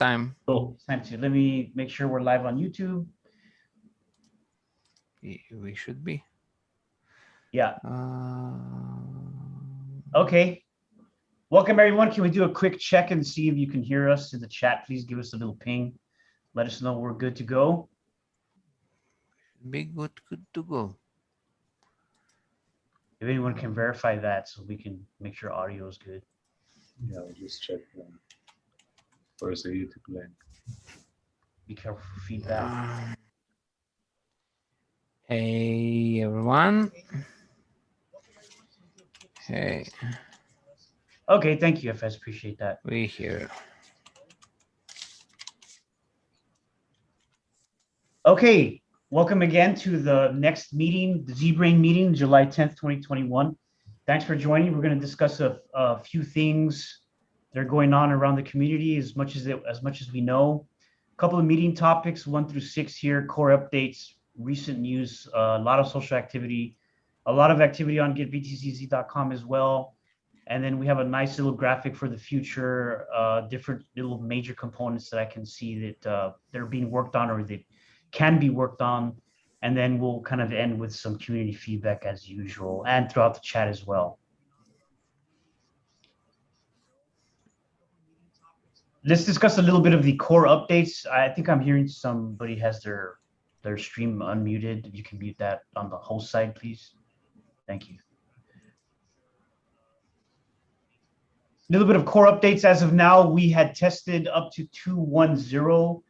time. Cool. It's time to, let me make sure we're live on YouTube. We should be. Yeah. Okay. Welcome, everyone. Can we do a quick check and see if you can hear us in the chat? Please give us a little ping. Let us know we're good to go. Be good to go. If anyone can verify that so we can make sure audio is good. Yeah, I'll just check where's the YouTube link. Be careful for feedback. Hey, everyone. Hey. Okay, thank you, FS. Appreciate that. We here. Okay, welcome again to the next meeting, the ZBrain meeting, July 10th, 2021. Thanks for joining. We're going to discuss a few things that are going on around the community as much as we know. A couple of meeting topics, 1 through 6 here, core updates, recent news, a lot of social activity, a lot of activity on getbtcz.com as well. And then we have a nice little graphic for the future, different little major components that I can see that they're being worked on or that can be worked on. And then we'll kind of end with some community feedback as usual and throughout the chat as well. Let's discuss a little bit of the core updates. I think I'm hearing somebody has their stream unmuted. If you can mute that on the host side, please. Thank you. A little bit of core updates. As of now, we had tested up to 2.10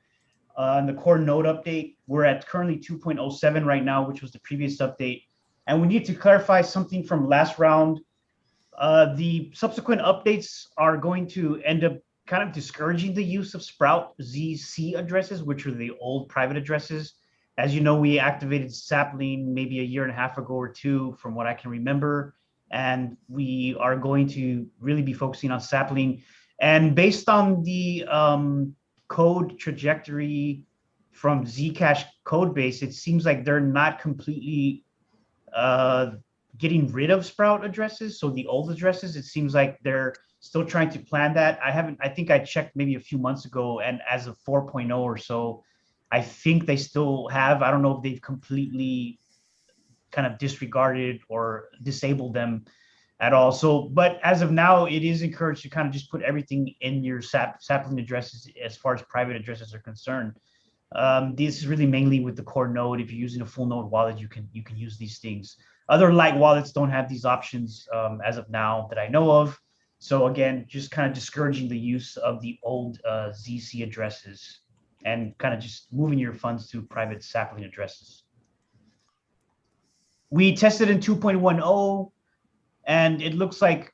on the core node update. We're at currently 2.07 right now, which was the previous update. And we need to clarify something from last round. The subsequent updates are going to end up kind of discouraging the use of Sprout ZC addresses, which are the old private addresses. As you know, we activated Sapling maybe a year and a half ago or two, from what I can remember. And we are going to really be focusing on Sapling. And based on the code trajectory from Zcash code base, it seems like they're not completely getting rid of Sprout addresses. So the old addresses, it seems like they're still trying to plan that. I think I checked maybe a few months ago, and as of 4.0 or so, I think they still have, I don't know if they've completely kind of disregarded or disabled them at all. So, but as of now, it is encouraged to kind of just put everything in your sapling addresses as far as private addresses are concerned. This is really mainly with the core node. If you're using a full node wallet, you can use these things. Other light wallets don't have these options as of now that I know of. So again, just kind of discouraging the use of the old ZC addresses and kind of just moving your funds to private sapling addresses. We tested in 2.10, and it looks like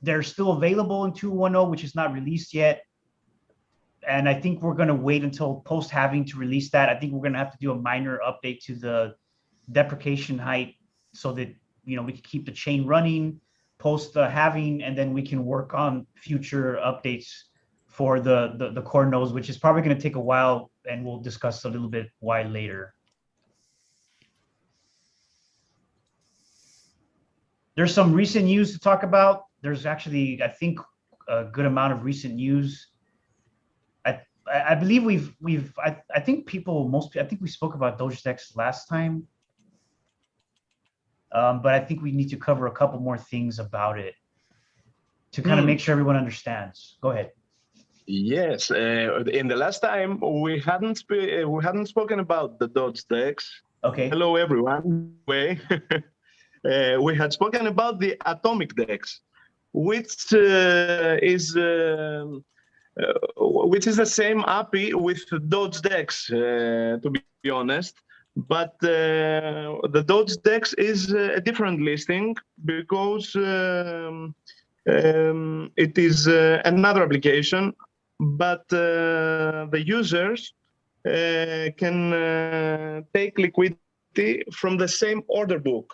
they're still available in 2.10, which is not released yet. And I think we're going to wait until post-halving to release that. I think we're going to have to do a minor update to the deprecation height so that, you know, we can keep the chain running post-halving, and then we can work on future updates for the core nodes, which is probably going to take a while, and we'll discuss a little bit why later. There's some recent news to talk about. There's actually, I think, a good amount of recent news. I believe I think we spoke about DogeDex last time. But I think we need to cover a couple more things about it to kind of make sure everyone understands. Go ahead. Yes, in the last time we hadn't spoken about the DogeDex. Okay. Hello everyone. We had spoken about the Atomic Dex, which is the same API with DogeDex, to be honest. But the DogeDex is a different listing because it is another application, but the users can take liquidity from the same order book.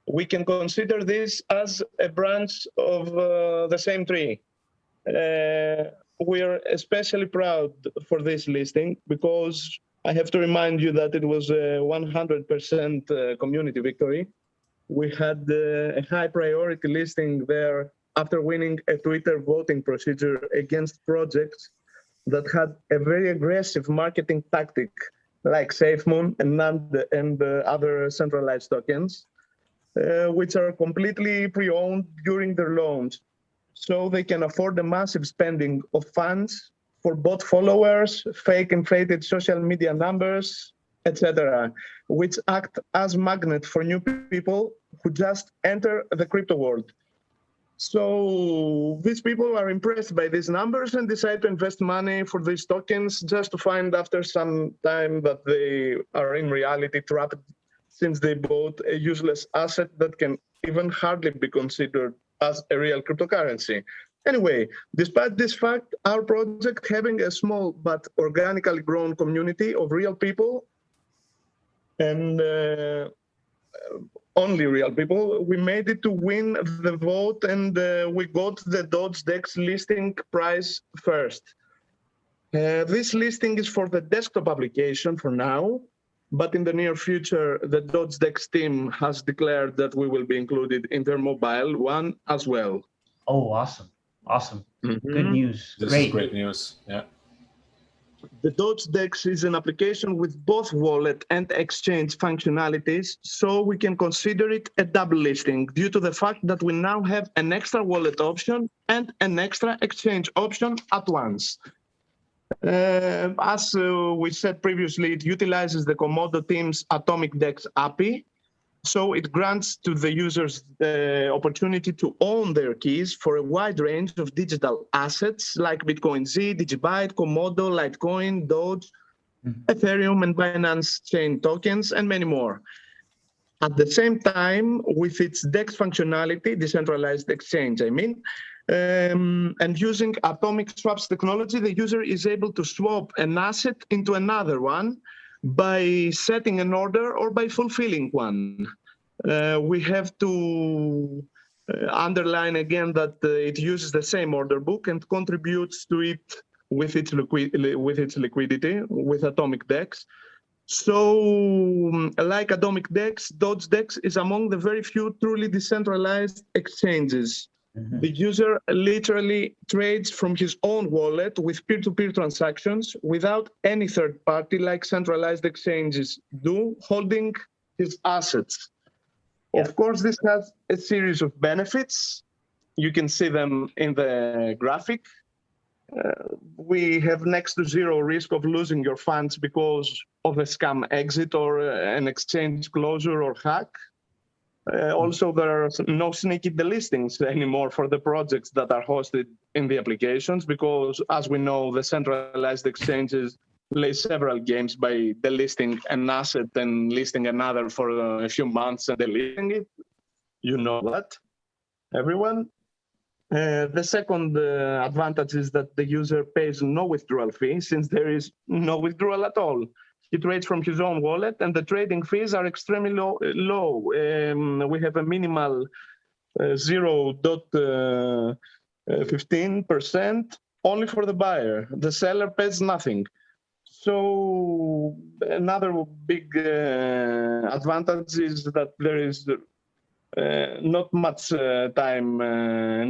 We can consider this as a branch of the same tree. We are especially proud for this listing because I have to remind you that it was a 100% community victory. We had a high priority listing there after winning a Twitter voting procedure against projects that had a very aggressive marketing tactic like SafeMoon and other centralized tokens, which are completely pre-owned during their launch. So they can afford a massive spending of funds for bot followers, fake inflated social media numbers, etc., which act as magnet for new people who just enter the crypto world. So these people are impressed by these numbers and decide to invest money for these tokens, just to find after some time that they are in reality trapped, since they bought a useless asset that can even hardly be considered as a real cryptocurrency. Anyway, despite this fact, our project, having a small but organically grown community of real people and only real people, we made it to win the vote, and we got the DodgeDex listing prize first. This listing is for the desktop application for now, but in the near future, the DodgeDex team has declared that we will be included in their mobile one as well. Oh, awesome. Awesome. Mm-hmm. Good news. This Great. is great news. Yeah. The DodgeDex is an application with both wallet and exchange functionalities, so we can consider it a double listing due to the fact that we now have an extra wallet option and an extra exchange option at once. As we said previously, it utilizes the Komodo team's Atomic Dex API, so it grants to the users the opportunity to own their keys for a wide range of digital assets like BitcoinZ, Digibyte, Komodo, Litecoin, Doge, Ethereum, and Binance Chain tokens, and many more. At the same time, with its DEX functionality, decentralized exchange, I mean, and using atomic swaps technology, the user is able to swap an asset into another one by setting an order or by fulfilling one. We have to underline again that it uses the same order book and contributes to it with its liquidity, with Atomic Dex. So, like Atomic Dex, DodgeDex is among the very few truly decentralized exchanges. The user literally trades from his own wallet with peer-to-peer transactions without any third party like centralized exchanges do, holding his assets. Yeah. Of course, this has a series of benefits. You can see them in the graphic. We have next to zero risk of losing your funds because of a scam exit or an exchange closure or hack. Also, there are no sneaky delistings anymore for the projects that are hosted in the applications because, as we know, the centralized exchanges play several games by delisting an asset and listing another for a few months and delisting it. You know that, everyone. The second advantage is that the user pays no withdrawal fee, since there is no withdrawal at all. He trades from his own wallet, and the trading fees are extremely low. We have a minimal 0.15% only for the buyer. The seller pays nothing. So another big advantage is that there is not much time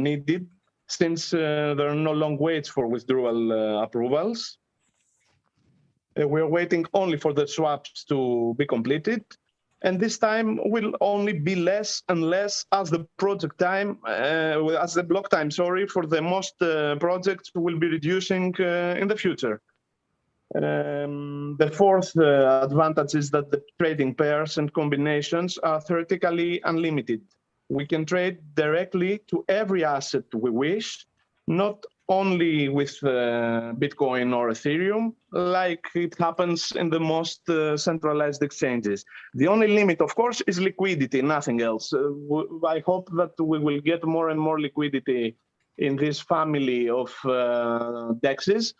needed, since there are no long waits for withdrawal approvals. We're waiting only for the swaps to be completed, and this time will only be less and less as the project time, as the block time, sorry, for the most projects will be reducing in the future. The fourth advantage is that the trading pairs and combinations are theoretically unlimited. We can trade directly to every asset we wish, not only with Bitcoin or Ethereum, like it happens in the most centralized exchanges. The only limit, of course, is liquidity, nothing else. I hope that we will get more and more liquidity in this family of DEXs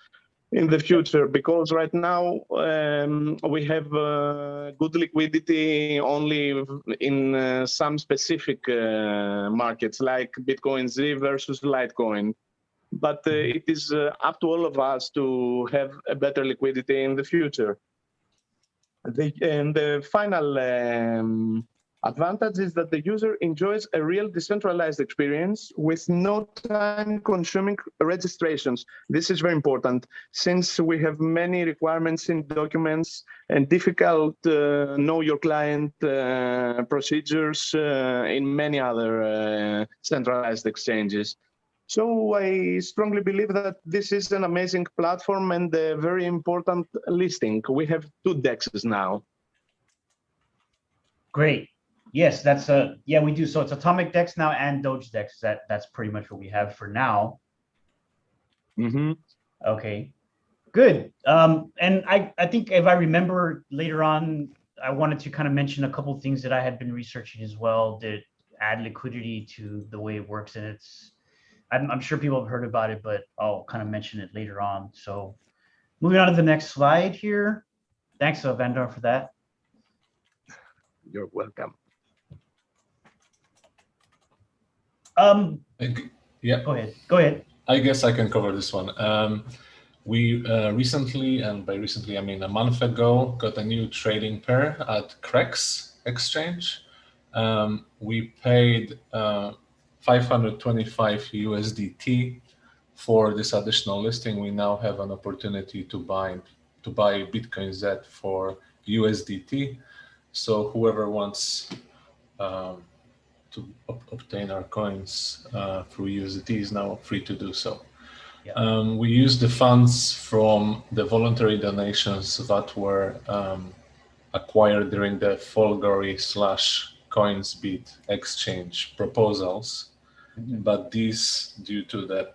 in the future, because right now we have good liquidity only in some specific markets like BitcoinZ versus Litecoin. But it is up to all of us to have a better liquidity in the future. And the final Advantage is that the user enjoys a real decentralized experience with no time-consuming registrations. This is very important since we have many requirements in documents and difficult know your client procedures in many other centralized exchanges. So I strongly believe that this is an amazing platform and a very important listing. We have 2 DEXs now. Great. Yes, that's yeah, we do. So it's Atomic Dex now and Doge Dex. That's pretty much what we have for now. Mm-hmm. Okay, good. And I think if I remember later on, I wanted to kind of mention a couple of things that I had been researching as well that add liquidity to the way it works. And I'm sure people have heard about it, but I'll kind of mention it later on. So moving on to the next slide here. Thanks, Vandar, for that. You're welcome. Yeah. Go ahead. I guess I can cover this one. We recently, and by recently I mean a month ago, got a new trading pair at Crex exchange. We paid 525 USDT for this additional listing. We now have an opportunity to buy BitcoinZ for USDT. So whoever wants to obtain our coins through USDT is now free to do so. Yeah. We use the funds from the voluntary donations that were acquired during the Folgory/CoinsBit exchange proposals, but these, due to the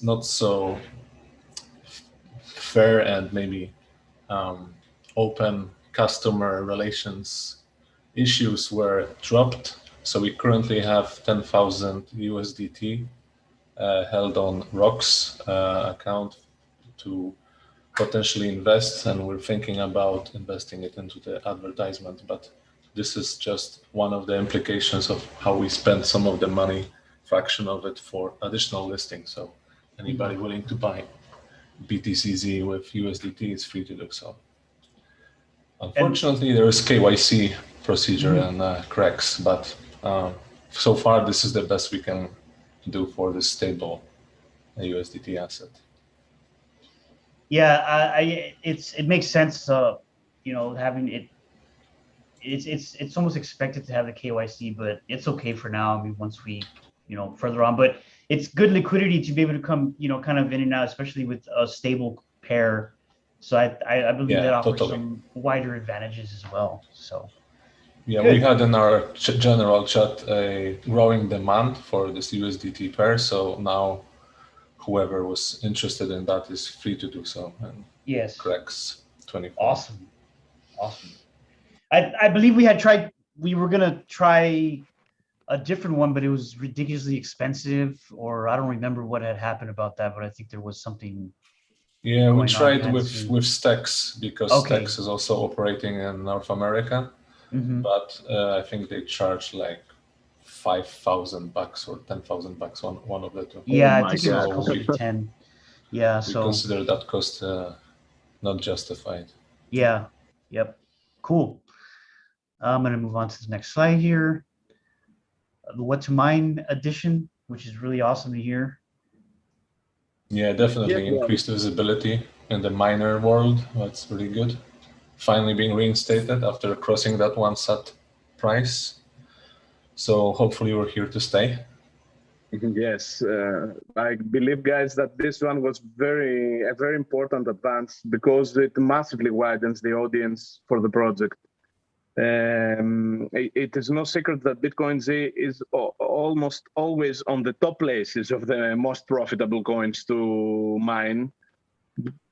not so fair and maybe open customer relations issues, were dropped. So we currently have 10,000 USDT held on ROX account to potentially invest, and we're thinking about investing it into the advertisement. But this is just one of the implications of how we spend some of the money, fraction of it, for additional listings. So anybody willing to buy BTCZ with USDT is free to do so. Unfortunately, there is KYC procedure and cracks, but so far this is the best we can do for this stable USDT asset. Yeah, it makes sense. You know, having it, it's almost expected to have the KYC, but it's okay for now. I mean, once we, you know, further on, but it's good liquidity to be able to come, you know, kind of in and out, especially with a stable pair. So I believe that offers some wider advantages as well. So yeah, good. We had in our general chat a growing demand for this USDT pair. So now whoever was interested in that is free to do so. And yes, Crex 24. Awesome. I believe we were gonna try a different one, but it was ridiculously expensive, or I don't remember what had happened about that, but I think there was something. Yeah, we tried with Stacks, because okay. Stacks is also operating in North America, but I think they charge like $5,000 or $10,000 one of the two. Yeah, I think it was closer to 10. Yeah, we consider that cost not justified. Yeah. Yep. Cool. I'm going to move on to the next slide here. The What to Mine edition, which is really awesome to hear. Yeah, definitely increased visibility in the miner world. That's really good. Finally being reinstated after crossing that one set price. So hopefully we're here to stay. Yes, I believe, guys, that this one was a very important advance because it massively widens the audience for the project. It is no secret that BitcoinZ is almost always on the top places of the most profitable coins to mine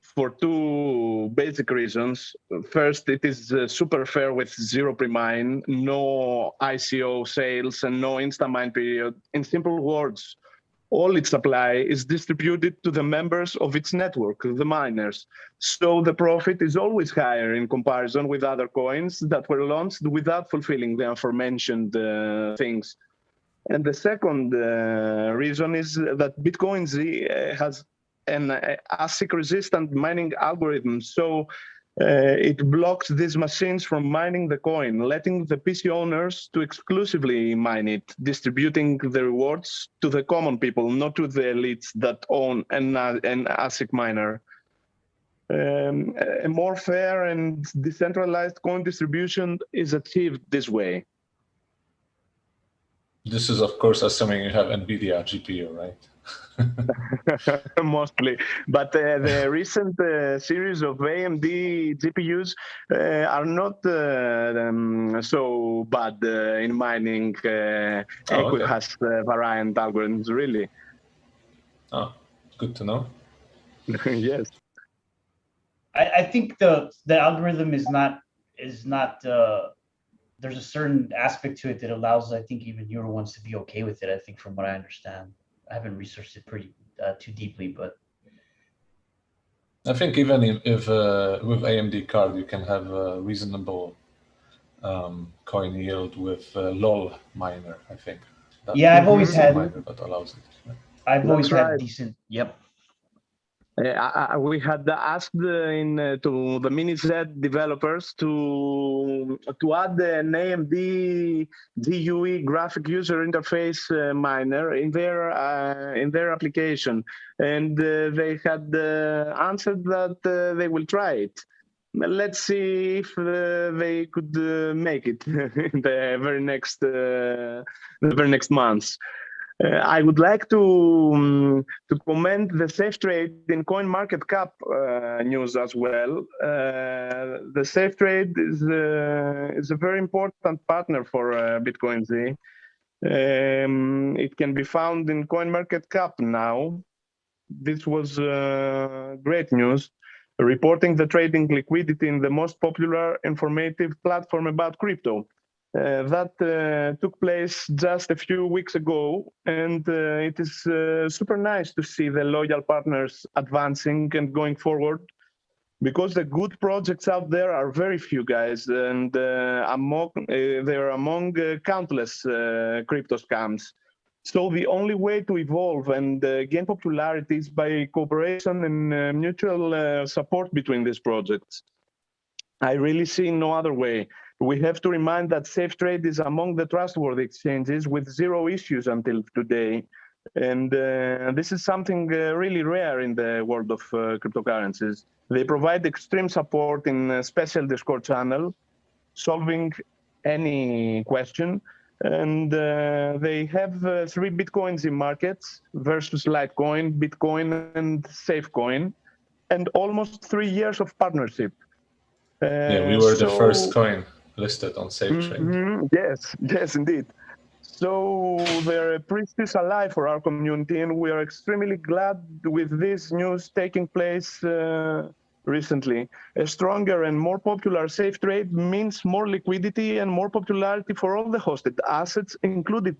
for two basic reasons. First, it is super fair with zero premine, no ICO sales, and no insta-mine period. In simple words, all its supply is distributed to the members of its network, the miners. So the profit is always higher in comparison with other coins that were launched without fulfilling the aforementioned things. And the second reason is that BitcoinZ has an ASIC resistant mining algorithm. So It blocks these machines from mining the coin, letting the PC owners to exclusively mine it, distributing the rewards to the common people, not to the elites that own an ASIC miner. A more fair and decentralized coin distribution is achieved this way. This is, of course, assuming you have NVIDIA GPU, right? Mostly, but the recent series of AMD GPUs are not so bad in mining equihash variant algorithms, really. Oh, good to know. Yes. I think the algorithm is not there's a certain aspect to it that allows, I think, even newer ones to be okay with it. I think, from what I understand, I haven't researched it pretty too deeply, but I think even if with AMD card you can have a reasonable coin yield with LOL miner. I think. Yeah, I've always had miner that allows it. I've always That's had right. decent. Yep. We had asked to the MiniZ developers to add an AMD GUI graphic user interface miner in their application, and they had answered that they will try it. Let's see if they could make it in the very next months. I would like to comment the safe trade in CoinMarketCap news as well. The safe trade is a very important partner for BitcoinZ. It can be found in CoinMarketCap now. This was great news, reporting the trading liquidity in the most popular informative platform about crypto. That took place just a few weeks ago, and it is super nice to see the loyal partners advancing and going forward, because the good projects out there are very few, guys, and they're among countless crypto scams. So the only way to evolve and gain popularity is by cooperation and mutual support between these projects. I really see no other way. We have to remind that safe trade is among the trustworthy exchanges with zero issues until today. And this is something really rare in the world of cryptocurrencies. They provide extreme support in a special Discord channel, solving any question. And they have 3 BitcoinZ markets versus Litecoin, Bitcoin, and Safecoin, and almost 3 years of partnership. Yeah, we were the first coin listed on SafeTrade. Yes, indeed. So they're a precious ally for our community, and we are extremely glad with this news taking place recently. A stronger and more popular safe trade means more liquidity and more popularity for all the hosted assets, including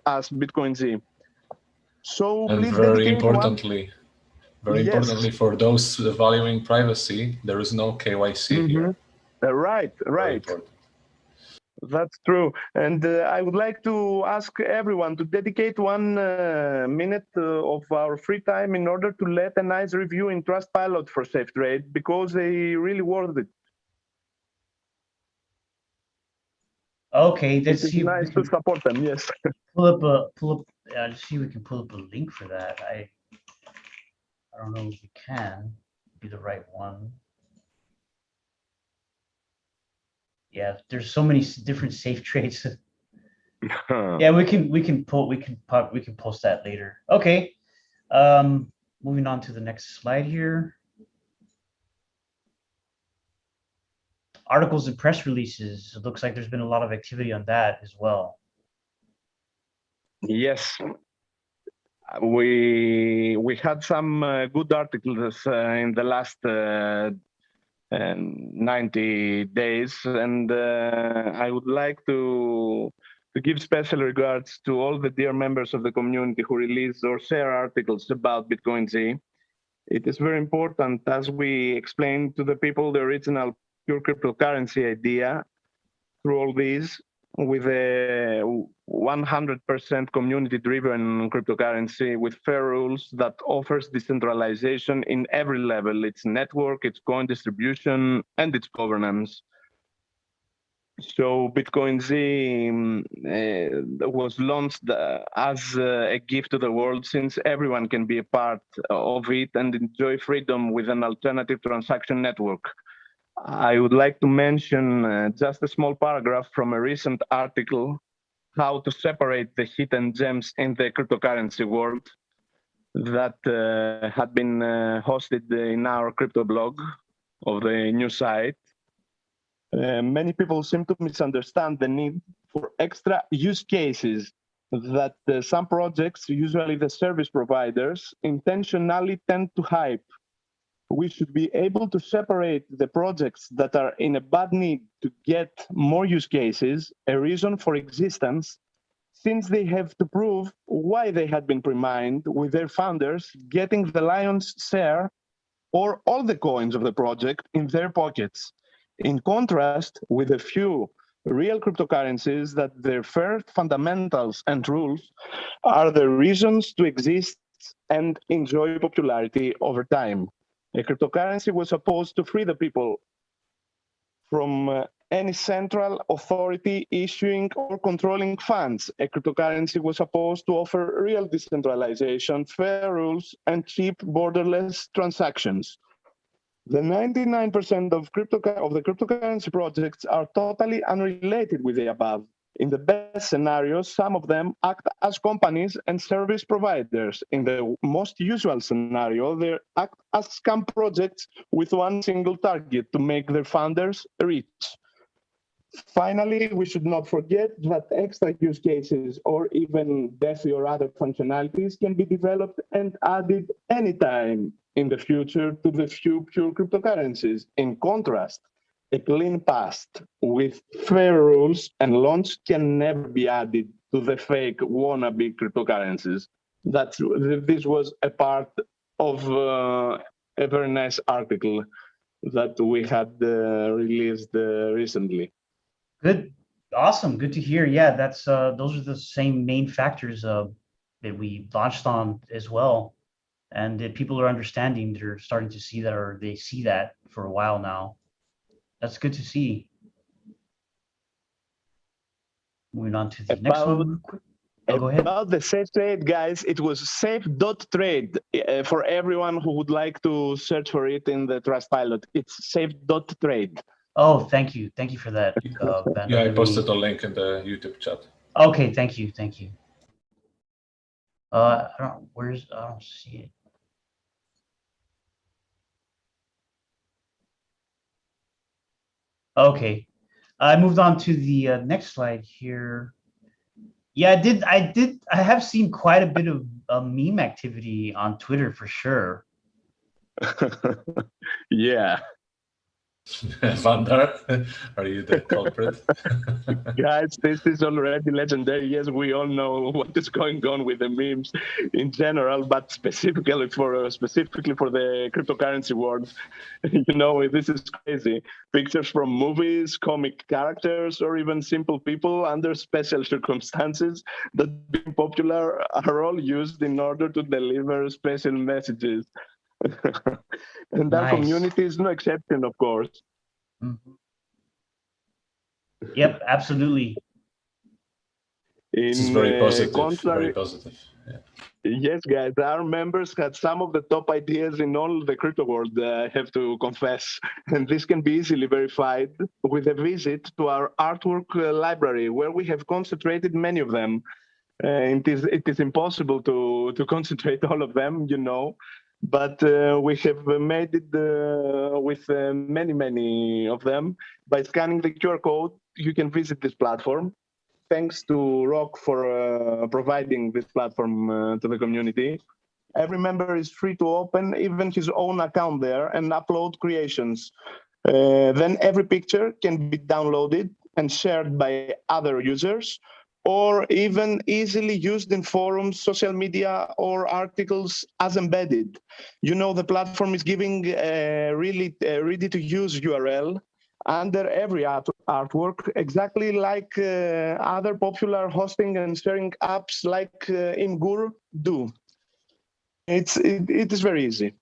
us, BitcoinZ. So and please very importantly, for those valuing privacy, there is no KYC here. Right. That's true. And I would like to ask everyone to dedicate 1 minute of our free time in order to let a nice review in Trustpilot for safe trade, because they really worth it. Okay, let's see. Nice to support them. Yes. Pull up. Let's see if we can pull up a link for that. I don't know if we can. Be the right one. Yeah, there's so many different safe trades. Yeah, we can post that later. Okay. Moving on to the next slide here. Articles and press releases. It looks like there's been a lot of activity on that as well. Yes. We had some good articles in the last 90 days, and I would like to give special regards to all the dear members of the community who release or share articles about BitcoinZ. It is very important, as we explain to the people the original pure cryptocurrency idea through all these. with a 100% community-driven cryptocurrency with fair rules that offers decentralization in every level, its network, its coin distribution, and its governance. So BitcoinZ was launched as a gift to the world, since everyone can be a part of it and enjoy freedom with an alternative transaction network. I would like to mention just a small paragraph from a recent article, how to separate the hidden gems in the cryptocurrency world, that had been hosted in our crypto blog of the new site. Many people seem to misunderstand the need for extra use cases that some projects, usually the service providers, intentionally tend to hype. We should be able to separate the projects that are in a bad need to get more use cases, a reason for existence, since they have to prove why they had been premined, with their founders getting the lion's share or all the coins of the project in their pockets. In contrast with a few real cryptocurrencies that their first fundamentals and rules are the reasons to exist and enjoy popularity over time. A cryptocurrency was supposed to free the people from any central authority issuing or controlling funds. A cryptocurrency was supposed to offer real decentralization, fair rules, and cheap borderless transactions. The 99% of the cryptocurrency projects are totally unrelated with the above. In the best scenarios, some of them act as companies and service providers. In the most usual scenario, they act as scam projects with one single target: to make their founders rich. Finally, we should not forget that extra use cases or even DeFi or other functionalities can be developed and added anytime in the future to the few pure cryptocurrencies. In contrast, a clean past with fair rules and launch can never be added to the fake wannabe cryptocurrencies. This was a part of a very nice article that we had released recently. Good, awesome, good to hear. Yeah, that's those are the same main factors that we launched on as well, and that people are understanding. They're starting to see that, or they see that for a while now. That's good to see. Moving on to the next one. Oh, go ahead. About the safe trade, guys, it was safe.trade for everyone who would like to search for it in the Trustpilot. It's safe.trade. Oh, thank you for that. Yeah, I posted a link in the YouTube chat. Okay, thank you. I don't see it. Okay, I moved on to the next slide here. Yeah, I have seen quite a bit of meme activity on Twitter for sure. Yeah. Vandar, are you the culprit? Guys, this is already legendary. Yes, we all know what is going on with the memes in general, but specifically for the cryptocurrency world. You know, this is crazy. Pictures from movies, comic characters, or even simple people under special circumstances that being popular are all used in order to deliver special messages. And our community is no exception, of course. Mm-hmm. Yep, absolutely. This is very positive. Very positive. Yeah. Yes, guys, our members had some of the top ideas in all the crypto world, I have to confess. And this can be easily verified with a visit to our artwork library, where we have concentrated many of them. It is impossible to concentrate all of them, you know. But we have made it with many of them. By scanning the QR code, you can visit this platform. Thanks to Rock for providing this platform to the community. Every member is free to open even his own account there and upload creations. Then every picture can be downloaded and shared by other users, or even easily used in forums, social media, or articles as embedded. You know, the platform is giving a really ready-to-use URL under every artwork, exactly like other popular hosting and sharing apps like Imgur do. It is very easy.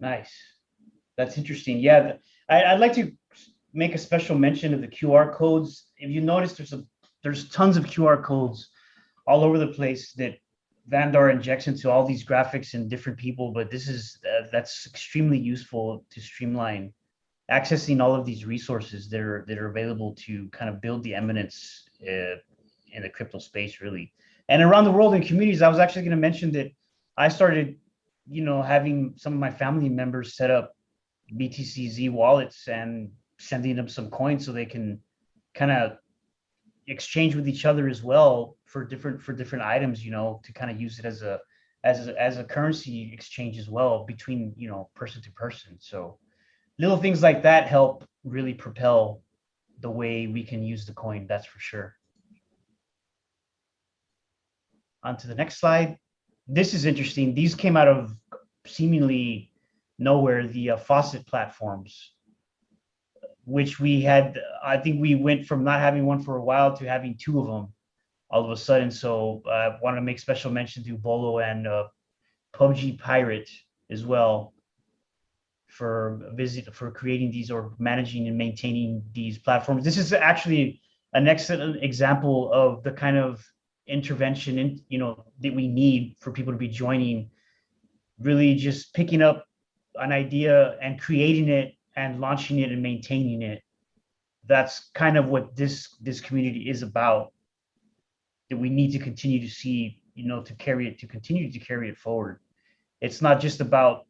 Nice. That's interesting. Yeah, I'd like to make a special mention of the QR codes. If you notice, there's tons of QR codes all over the place that Vandar injects into all these graphics and different people. But this is that's extremely useful to streamline accessing all of these resources that are available to kind of build the eminence in the crypto space, really. And around the world in communities, I was actually going to mention that I started, having some of my family members set up BTCZ wallets and sending them some coins so they can kind of exchange with each other as well for different items, to kind of use it as a currency exchange as well between, person to person. So little things like that help really propel the way we can use the coin, that's for sure. On to the next slide. This is interesting. These came out of seemingly nowhere, the faucet platforms, which we had, I think we went from not having one for a while to having two of them all of a sudden. So I want to make special mention to Bolo and PUBG Pirate as well for creating these or managing and maintaining these platforms. This is actually an excellent example of the kind of intervention that we need for people to be joining, really just picking up an idea and creating it and launching it and maintaining it. That's kind of what this community is about, that we need to continue to see, to continue to carry it forward. It's not just about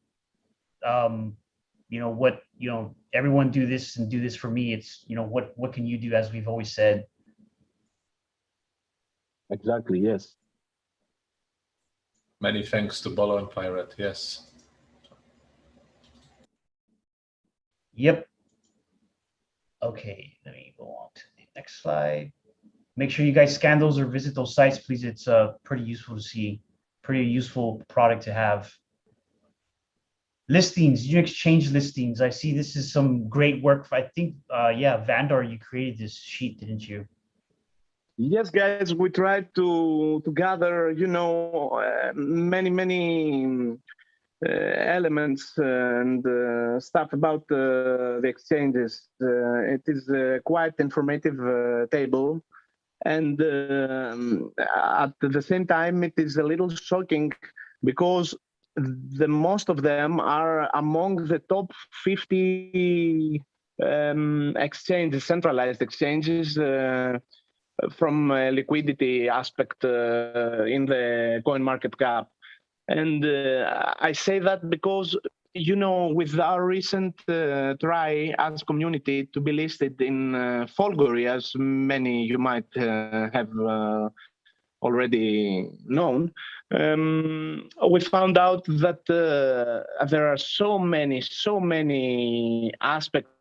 everyone do this and do this for me. It's, what can you do, as we've always said. Exactly, yes. Many thanks to Bolo and Pirate, yes. Yep. Okay, let me go on to the next slide. Make sure you guys scan those or visit those sites, please. It's pretty useful to see, pretty useful product to have. Listings, you exchange listings. I see this is some great work. I think, Vandar, you created this sheet, didn't you? Yes, guys, we tried to gather, many elements and stuff about the exchanges. It is a quite informative table, and at the same time, it is a little shocking because the most of them are among the top 50 exchanges, centralized exchanges, from a liquidity aspect in the coin market cap. And I say that because, with our recent try as community to be listed in Folgory, as many you might have already known, we found out that there are so many aspects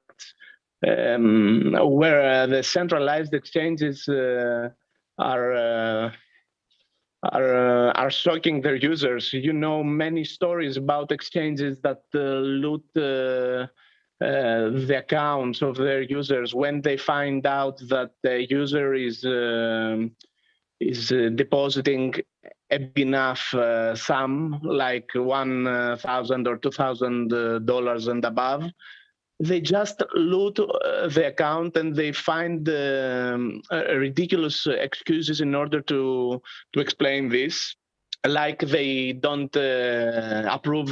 where the centralized exchanges are shocking their users. Many stories about exchanges that loot the accounts of their users when they find out that the user is depositing a big enough sum, like $1,000 or $2,000 and above. They just loot the account and they find ridiculous excuses in order to explain this. Like they don't approve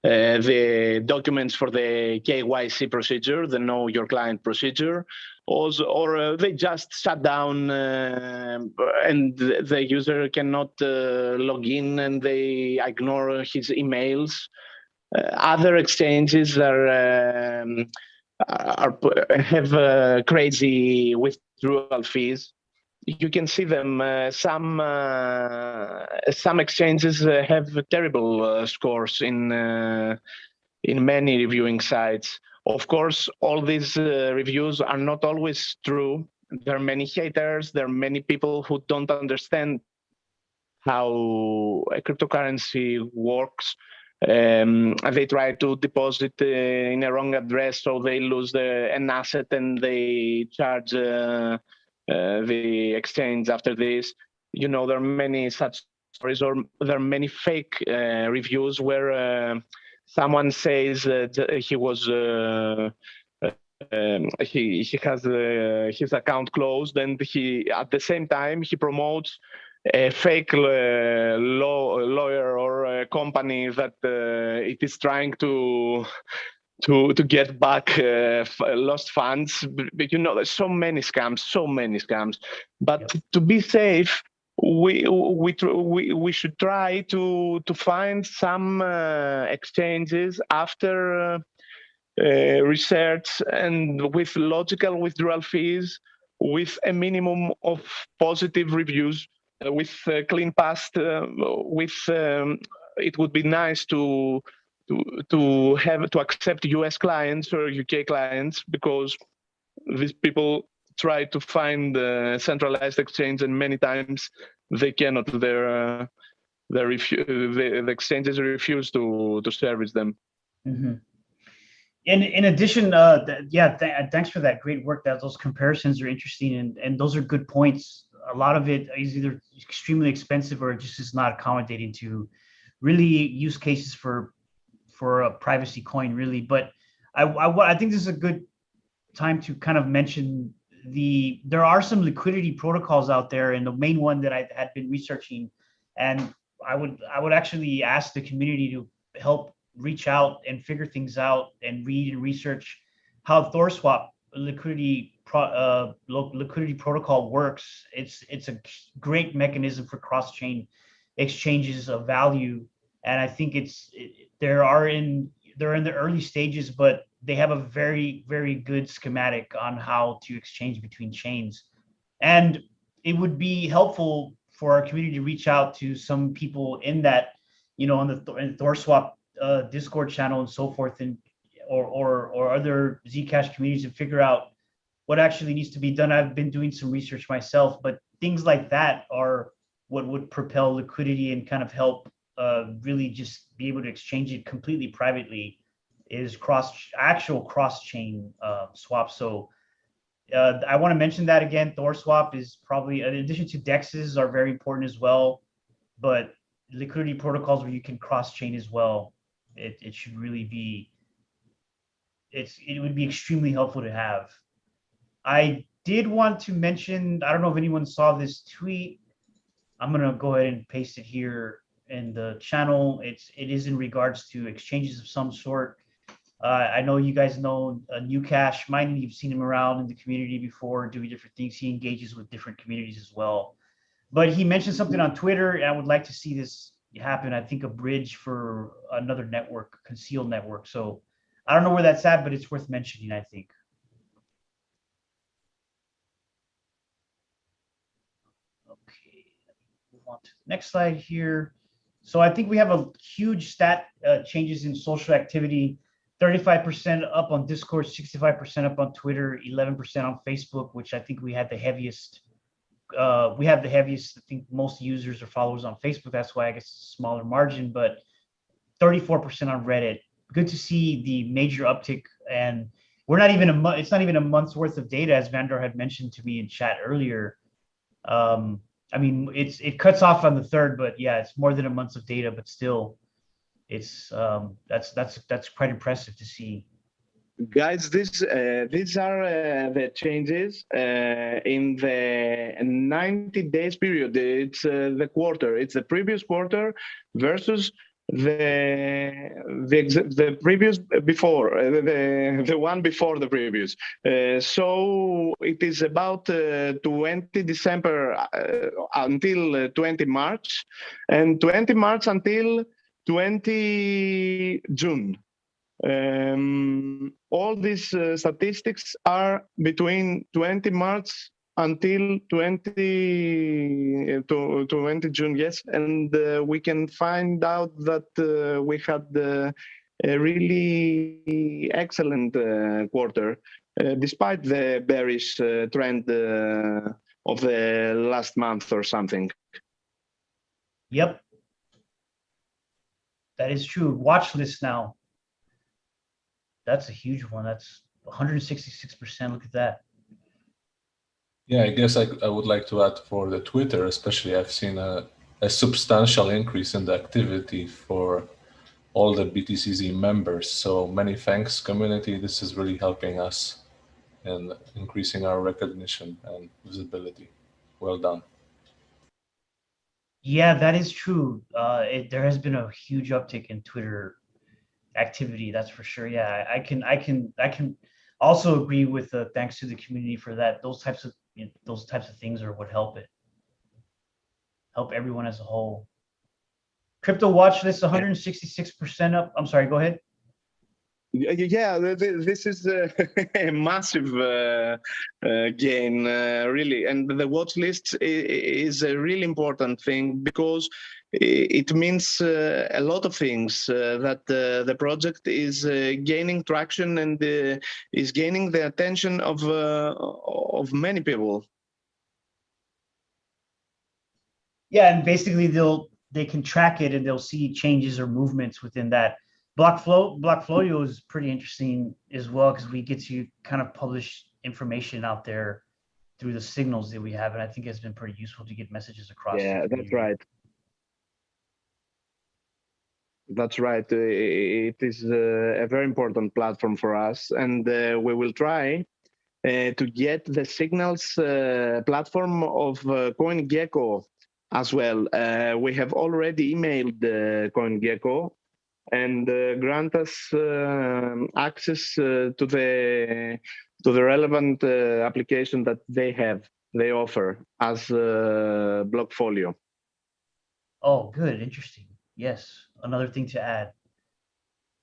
the documents for the KYC procedure, the Know Your Client procedure, or they just shut down and the user cannot log in and they ignore his emails. Other exchanges have crazy withdrawal fees. You can see them. Some exchanges have terrible scores in many reviewing sites. Of course, all these reviews are not always true. There are many haters. There are many people who don't understand how a cryptocurrency works. they try to deposit in a wrong address, so they lose an asset and they charge the exchange after this. You know, there are many such stories, or there are many fake reviews where someone says that he was he has his account closed, and he at the same time he promotes a fake lawyer or a company that it is trying to get back lost funds. But you know, there's so many scams. But Yep. to be safe, we should try to find some exchanges after research and with logical withdrawal fees, with a minimum of positive reviews, with clean past. It would be nice to accept US clients or UK clients, because these people try to find centralized exchange, and many times they cannot. The exchanges refuse to service them. Mm-hmm. In addition, thanks for that great work. Those comparisons are interesting, and those are good points. A lot of it is either extremely expensive or just is not accommodating to really use cases for a privacy coin, really. But I think this is a good time to kind of mention there are some liquidity protocols out there, and the main one that I had been researching, and I would actually ask the community to help reach out and figure things out and read and research how ThorSwap liquidity protocol works. It's a great mechanism for cross-chain exchanges of value, and I think they're in the early stages, but they have a very, very good schematic on how to exchange between chains. And it would be helpful for our community to reach out to some people in that, on the ThorSwap Discord channel and so forth, and or other Zcash communities, and figure out what actually needs to be done. I've been doing some research myself, but things like that are what would propel liquidity and kind of help really just be able to exchange it completely privately, is actual cross-chain swap. So I want to mention that again. ThorSwap is probably, in addition to DEXs, are very important as well, but liquidity protocols where you can cross-chain as well, it should really be, it would be extremely helpful to have. I did want to mention, I don't know if anyone saw this tweet. I'm gonna go ahead and paste it here in the channel. It is in regards to exchanges of some sort. I know you guys know Zcash. You've seen him around in the community before, doing different things. He engages with different communities as well. But he mentioned something on Twitter, and I would like to see this happen. I think a bridge for another network, concealed network. So I don't know where that's at, but it's worth mentioning, I think. Okay, move on to the next slide here. So I think we have a huge stat changes in social activity. 35% up on Discord, 65% up on Twitter, 11% on Facebook, which I think we had the heaviest. I think most users or followers on Facebook. That's why I guess it's a smaller margin, but 34% on Reddit. Good to see the major uptick. And we're not even it's not even a month's worth of data, as Vandor had mentioned to me in chat earlier. I mean, it cuts off on the 3rd, but yeah, it's more than a month of data, but still, it's that's quite impressive to see. Guys, these are the changes in the 90 days period. It's the quarter. It's the previous quarter versus the previous before, the one before the previous. So it is about 20 December until 20 March, and 20 March until 20 June. All these statistics are between 20 March until 20 June, yes, and we can find out that we had a really excellent quarter, despite the bearish trend of the last month or something. Yep. that is true. Watch list now. That's a huge one. That's 166%. Look at that. Yeah, I guess I would like to add for the Twitter, especially, I've seen a substantial increase in the activity for all the BTCZ members. So many thanks, community. This is really helping us in increasing our recognition and visibility. Well done. Yeah, that is true. There has been a huge uptick in Twitter activity. That's for sure. Yeah, I can also agree with thanks to the community for that. Those types of things are what help everyone as a whole. Crypto watch list 166% up. I'm sorry, go ahead. Yeah, this is a massive gain, really. And the watch list is a really important thing because it means a lot of things, that the project is gaining traction and is gaining the attention of many people. Yeah, and basically they can track it and they'll see changes or movements within that. Blockfolio is pretty interesting as well because we get to kind of publish information out there through the signals that we have, and I think it's been pretty useful to get messages across. Yeah, that's right. That's right. It is a very important platform for us, and we will try to get the signals platform of CoinGecko as well. We have already emailed CoinGecko and grant us access to the relevant application that they offer as Blockfolio. Oh, good, interesting. Yes, another thing to add.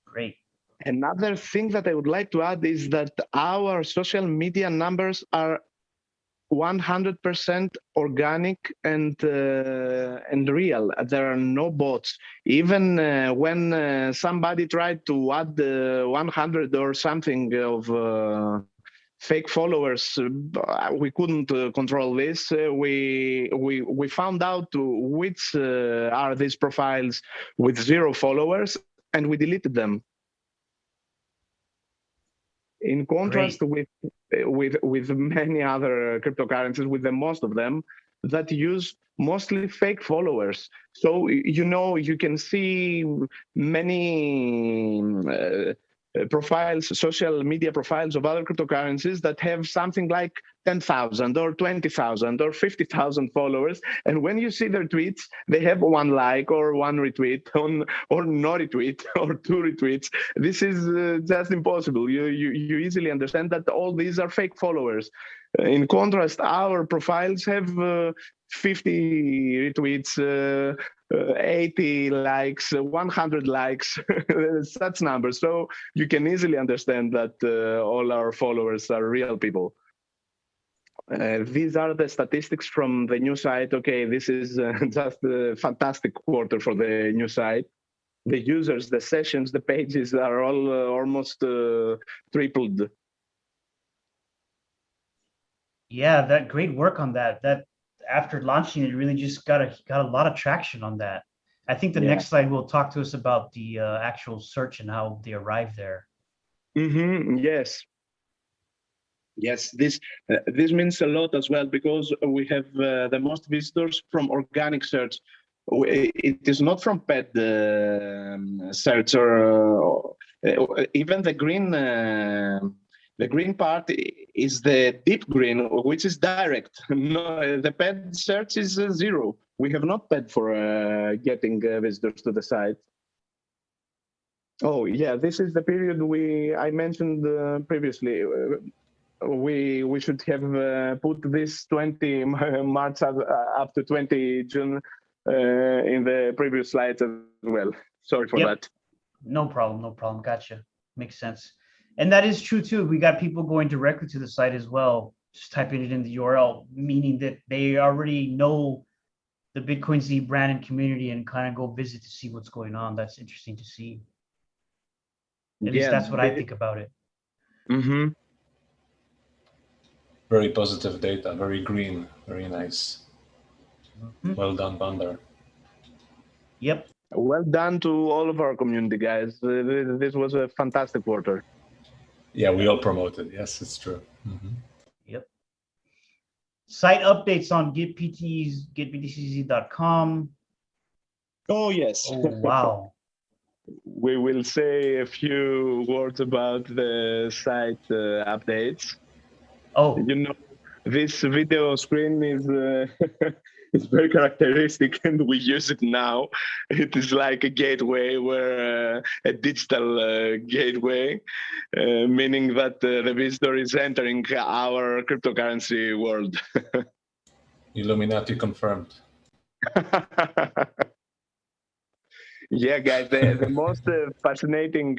Great. Another thing that I would like to add is that our social media numbers are 100% organic and real. There are no bots. Even when somebody tried to add 100 or something of fake followers, we couldn't control this. We found out which are these profiles with 0 followers, and we deleted them. In contrast with many other cryptocurrencies, with the most of them that use mostly fake followers. So you can see many profiles, social media profiles of other cryptocurrencies that have something like 10,000 or 20,000 or 50,000 followers. And when you see their tweets, they have 1 like or 1 retweet or no retweet or 2 retweets. This is just impossible. You easily understand that all these are fake followers. In contrast, our profiles have 50 retweets, 80 likes, 100 likes, such numbers. So you can easily understand that all our followers are real people. These are the statistics from the new site. Okay, this is just a fantastic quarter for the new site. The users, the sessions, the pages are all almost tripled. Yeah, that great work on that. That after launching it really just got a lot of traction on that. I think the next slide will talk to us about the actual search and how they arrive there. Yes. Yes, this means a lot as well because we have the most visitors from organic search. It is not from paid search or even the green. The green part is the deep green, which is direct. No, the paid search is 0. We have not paid for getting visitors to the site. Oh yeah, this is the period I mentioned previously. We should have put this 20 March up to 20 June in the previous slides as well. Sorry for that. No problem. Gotcha. Makes sense. And that is true too. We got people going directly to the site as well, just typing it in the URL, meaning that they already know the BitcoinZ brand and community and kind of go visit to see what's going on. That's interesting to see. At least that's what I think about it. Very positive data, very green, very nice. Well done, Bandar. Yep. Well done to all of our community, guys. This was a fantastic quarter. Yeah, we all promoted. Yes, it's true. Mhm. Yep. Site updates on getbtcz.com. Oh, yes. Oh, wow. We will say a few words about the site updates. Oh, You know, this video screen is is very characteristic, and we use it now. It is like a gateway, where a digital gateway, meaning that the visitor is entering our cryptocurrency world. Illuminati confirmed. Yeah, guys, the most fascinating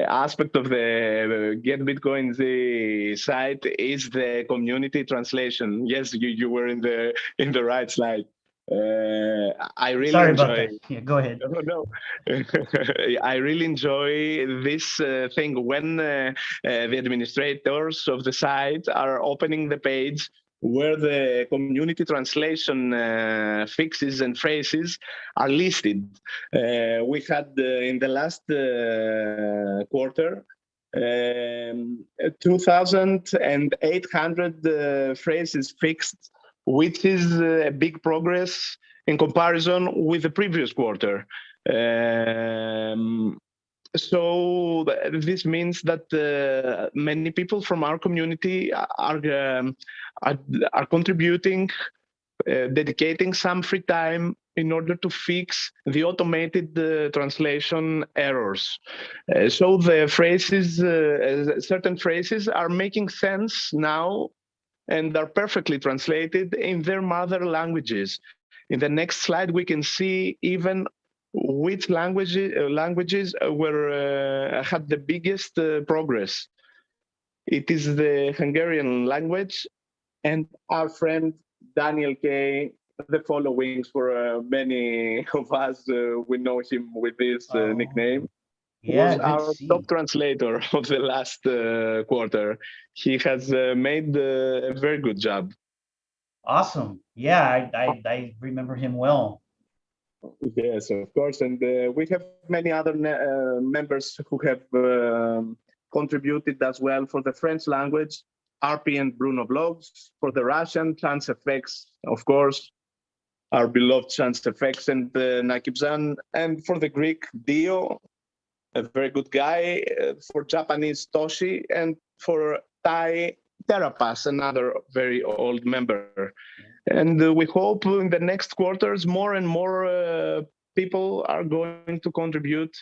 aspect of the Get BitcoinZ site is the community translation. Yes, you were in the right slide. I really sorry enjoy. about that. Yeah, go ahead. Oh, no. I really enjoy this thing when the administrators of the site are opening the page where the community translation fixes and phrases are listed. We had in the last quarter 2,800 phrases fixed, which is a big progress in comparison with the previous quarter. So this means that many people from our community are contributing, dedicating some free time in order to fix the automated translation errors. So the phrases, certain phrases are making sense now and are perfectly translated in their mother languages. In the next slide, we can see even which languages were had the biggest progress. It is the Hungarian language, and our friend Daniel K. The followings for many of us, we know him with this nickname. Yeah, Was our top translator of the last quarter. He has made a very good job. Awesome. Yeah, I remember him well. Yes, of course. And we have many other members who have contributed as well for the French language, RP and Bruno Vlogs, for the Russian, Chance FX, of course, our beloved Chance FX and Nakibzan, and for the Greek, Dio, a very good guy, for Japanese, Toshi, and for Thai, Terapass, another very old member. And we hope in the next quarters, more and more people are going to contribute.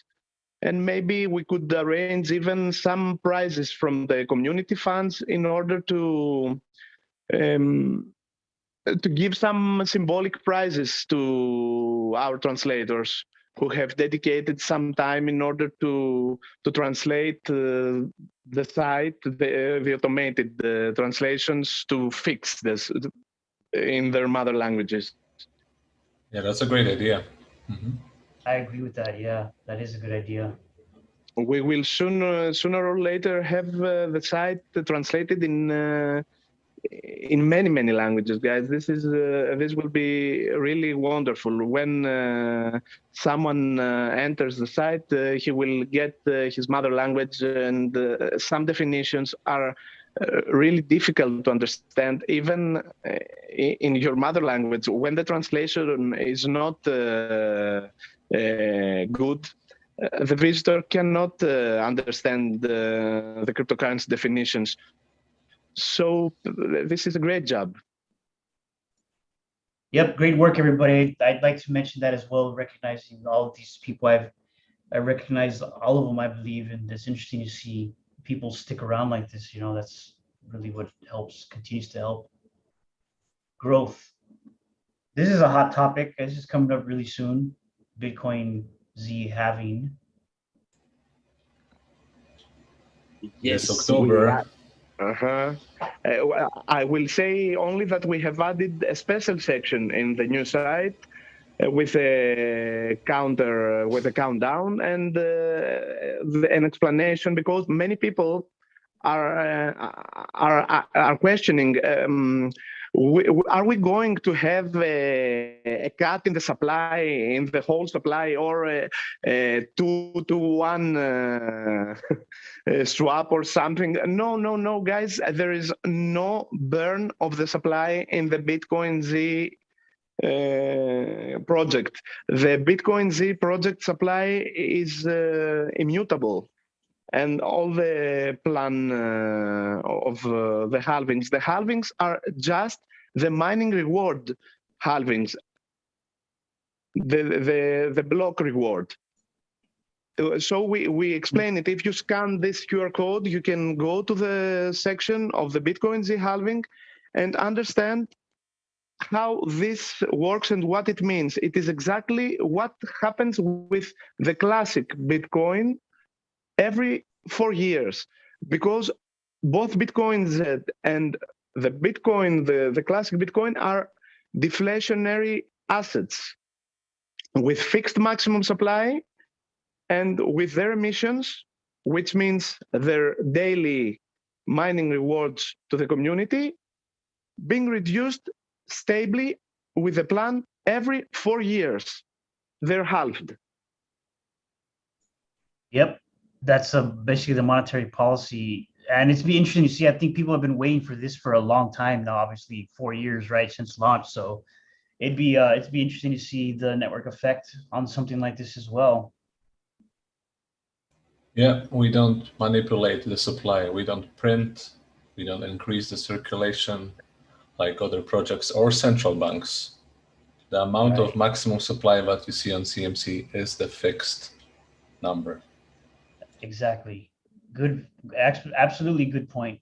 And maybe we could arrange even some prizes from the community funds in order to give some symbolic prizes to our translators who have dedicated some time in order to translate the site, the automated translations to fix this in their mother languages. Yeah, that's a great idea. Mm-hmm. I agree with that. Yeah, that is a good idea. We will sooner or later have the site translated in many languages, guys. This will be really wonderful. When someone enters the site, he will get his mother language, and some definitions are really difficult to understand, even in your mother language. When the translation is not good, the visitor cannot understand the cryptocurrency definitions. So this is a great job. Yep, great work, everybody. I'd like to mention that as well, recognizing all of these people. I recognize all of them, I believe, and it's interesting to see people stick around like this. You know, that's really what continues to help growth. This is a hot topic. This is coming up really soon. BitcoinZ halving. Yes, October. I will say only that we have added a special section in the new site with a counter, with a countdown, and an explanation, because many people are questioning Are we going to have a cut in the supply, in the whole supply, or a 2-to-1 swap or something? No, guys. There is no burn of the supply in the BitcoinZ project. The BitcoinZ project supply is immutable. And all the plan of the halvings. The halvings are just the mining reward halvings, the block reward. So we explain it. If you scan this QR code, you can go to the section of the BitcoinZ halving and understand how this works and what it means. It is exactly what happens with the classic Bitcoin every 4 years, because both BitcoinZ and the Bitcoin, the classic Bitcoin, are deflationary assets with fixed maximum supply and with their emissions, which means their daily mining rewards to the community, being reduced stably with a plan every 4 years. They're halved. Yep. That's basically the monetary policy. And it's be interesting to see. I think people have been waiting for this for a long time now, obviously 4 years, right, since launch. So it'd be interesting to see the network effect on something like this as well. Yeah, we don't manipulate the supply. We don't print. We don't increase the circulation like other projects or central banks. The amount of maximum supply that you see on CMC is the fixed number. Exactly. Good. Absolutely good point.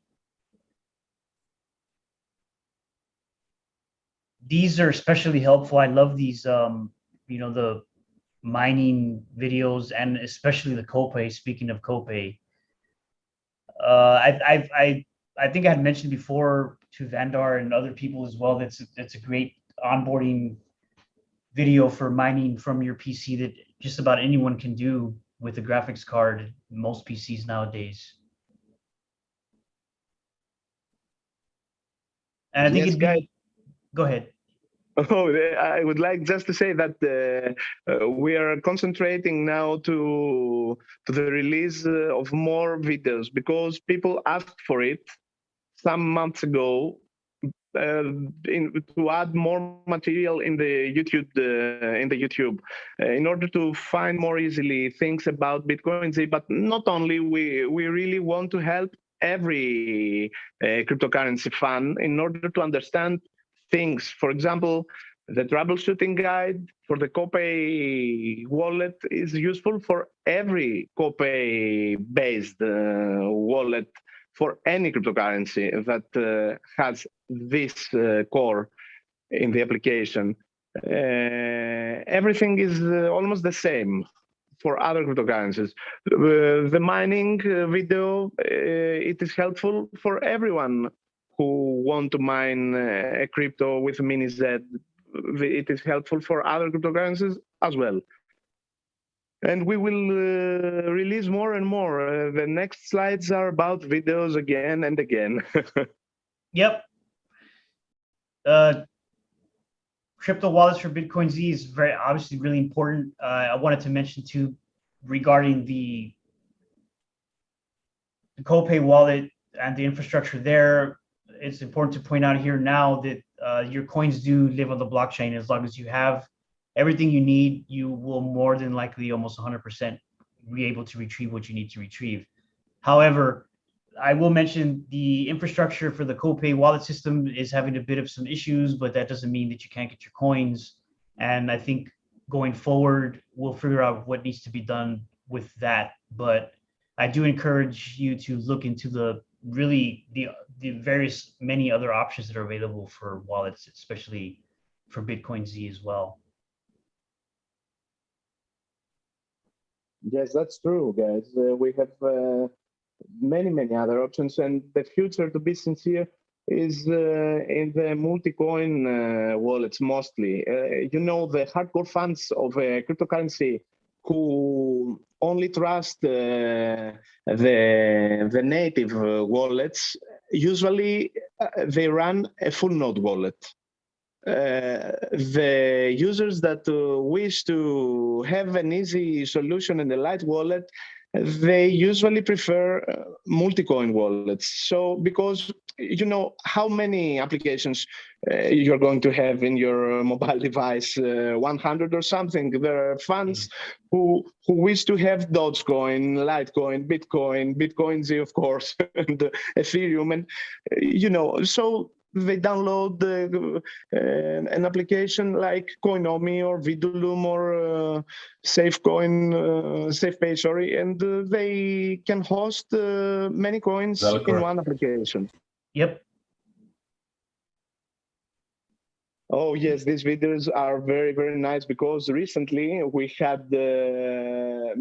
These are especially helpful. I love these, the mining videos, and especially the Copay. Speaking of Copay, I think I had mentioned before to Vandar and other people as well. That's a great onboarding video for mining from your PC that just about anyone can do with a graphics card, most PCs nowadays. And I think yes, guys. Go ahead. Oh, I would like just to say that we are concentrating now to the release of more videos, because people asked for it some months ago, to add more material in the YouTube, in order to find more easily things about BitcoinZ. But not only, we really want to help every cryptocurrency fan in order to understand things. For example, the troubleshooting guide for the Copay wallet is useful for every Copay-based wallet for any cryptocurrency that has this core in the application. Everything is almost the same for other cryptocurrencies. The mining video, it is helpful for everyone who want to mine a crypto with mini Z. It is helpful for other cryptocurrencies as well. And we will release more and more. The next slides are about videos again and again. Yep. Crypto wallets for BitcoinZ is very obviously really important. I wanted to mention too, regarding the Copay wallet and the infrastructure there. It's important to point out here now that your coins do live on the blockchain. As long as you have everything you need, you will more than likely almost 100% be able to retrieve what you need to retrieve. However, I will mention the infrastructure for the Copay wallet system is having a bit of some issues, but that doesn't mean that you can't get your coins. And I think going forward, we'll figure out what needs to be done with that. But I do encourage you to look into the various many other options that are available for wallets, especially for BitcoinZ as well. Yes, that's true, guys. We have many other options, and the future, to be sincere, is in the multi-coin wallets mostly. The hardcore fans of cryptocurrency who only trust the native wallets usually they run a full node wallet. The users that wish to have an easy solution in the light wallet, they usually prefer multi-coin wallets. So because you know how many applications you're going to have in your mobile device, 100 or something. There are fans who wish to have Dogecoin, Litecoin, Bitcoin, BitcoinZ, of course, and Ethereum, and you know, so they download an application like Coinomi or Vidulum or SafeCoin, SafePay, sorry, and they can host many coins in one application. Yep. Oh yes, these videos are very, very nice because recently we had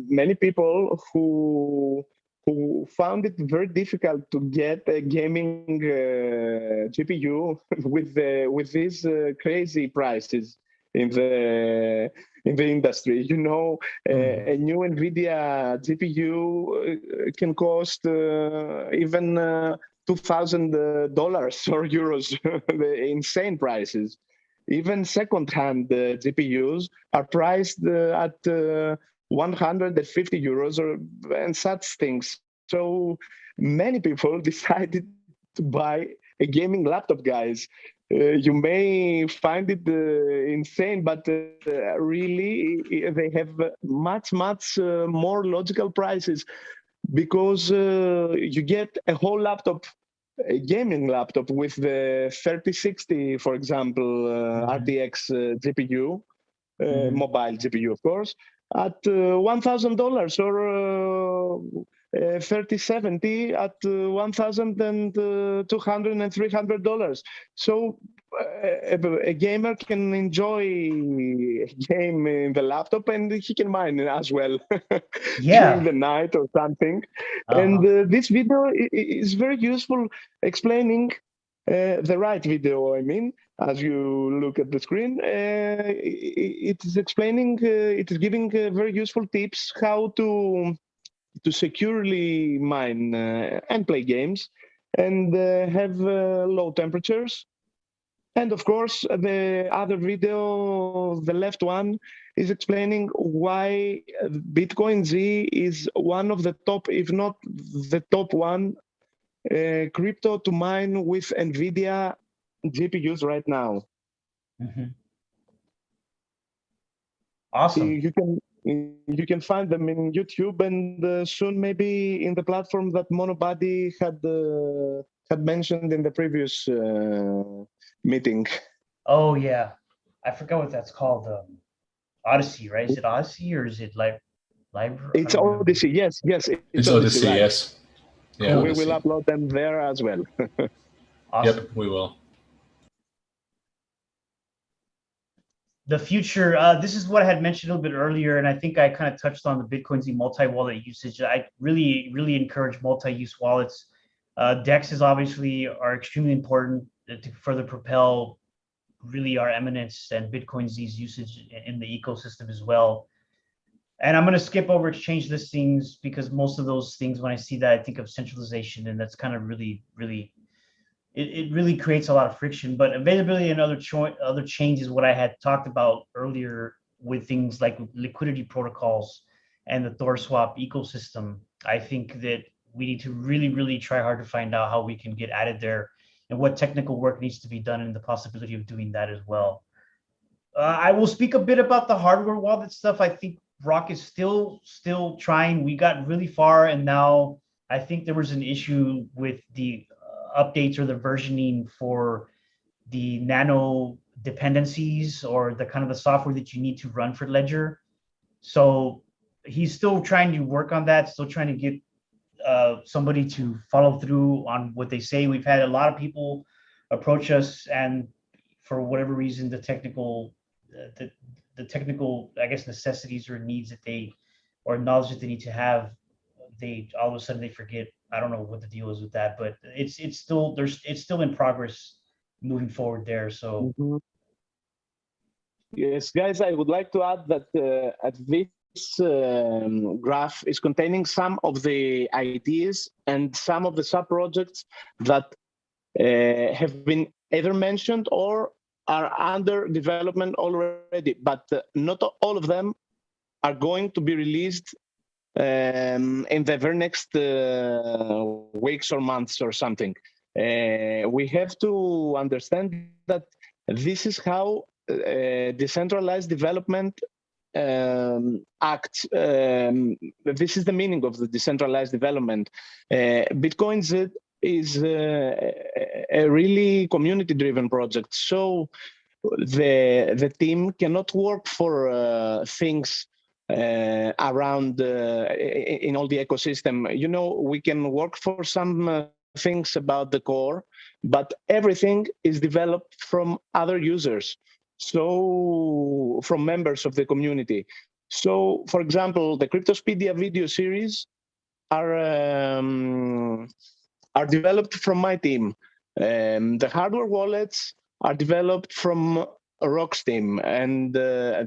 many people who found it very difficult to get a gaming GPU with these crazy prices in the industry. You know, a new NVIDIA GPU can cost even $2,000 or euros, the insane prices. Even second-hand GPUs are priced at 150 euros and such things. So many people decided to buy a gaming laptop, guys. You may find it insane, but really they have much more logical prices because you get a whole laptop, a gaming laptop with the 3060, for example, RTX GPU, mobile GPU, of course, at $1,000 or 3070 at $1,200 and $300. So a gamer can enjoy a game in the laptop and he can mine as well during the night or something. And this video is very useful explaining the right video, I mean, as you look at the screen, it is explaining, it is giving very useful tips how to securely mine and play games and have low temperatures. And of course, the other video, the left one, is explaining why BitcoinZ is one of the top, if not the top one, crypto to mine with NVIDIA GPUs right now. Awesome. You can find them in YouTube and soon maybe in the platform that Monobody had mentioned in the previous meeting. Oh yeah, I forgot what that's called. Odyssey, right? Is it Odyssey or is it Library? It's Odyssey. Yes, it's Odyssey. Right? Yes. Yeah, we will upload them there as well. Awesome. Yep, we will. The future, this is what I had mentioned a little bit earlier, and I think I kind of touched on the BitcoinZ multi-wallet usage. I really encourage multi-use wallets. DEXs obviously are extremely important to further propel really our eminence and BitcoinZ's usage in the ecosystem as well. And I'm going to skip over exchange listings because most of those things, when I see that, I think of centralization, and that's kind of really it really creates a lot of friction. But availability and other chains is what I had talked about earlier with things like liquidity protocols and the ThorSwap ecosystem. I think that we need to really try hard to find out how we can get added there and what technical work needs to be done and the possibility of doing that as well. I will speak a bit about the hardware wallet stuff. I think Rock is still trying. We got really far, and now I think there was an issue with the updates or the versioning for the nano dependencies or the kind of the software that you need to run for Ledger. So he's still trying to work on that, still trying to get somebody to follow through on what they say. We've had a lot of people approach us, and for whatever reason, the technical, I guess, necessities or needs that they, or knowledge that they need to have, they all of a sudden they forget. I don't know what the deal is with that, but it's still in progress moving forward there. So yes, guys, I would like to add that at this graph is containing some of the ideas and some of the sub projects that have been either mentioned or are under development already, but not all of them are going to be released in the very next weeks or months or something. We have to understand that this is how decentralized development acts. This is the meaning of the decentralized development. BitcoinZ is a really community-driven project, so the team cannot work for things around in all the ecosystem. You know, we can work for some things about the core, but everything is developed from other users, so from members of the community. So, for example, the Cryptospedia video series are developed from my team. The hardware wallets are developed from Rock's team, and for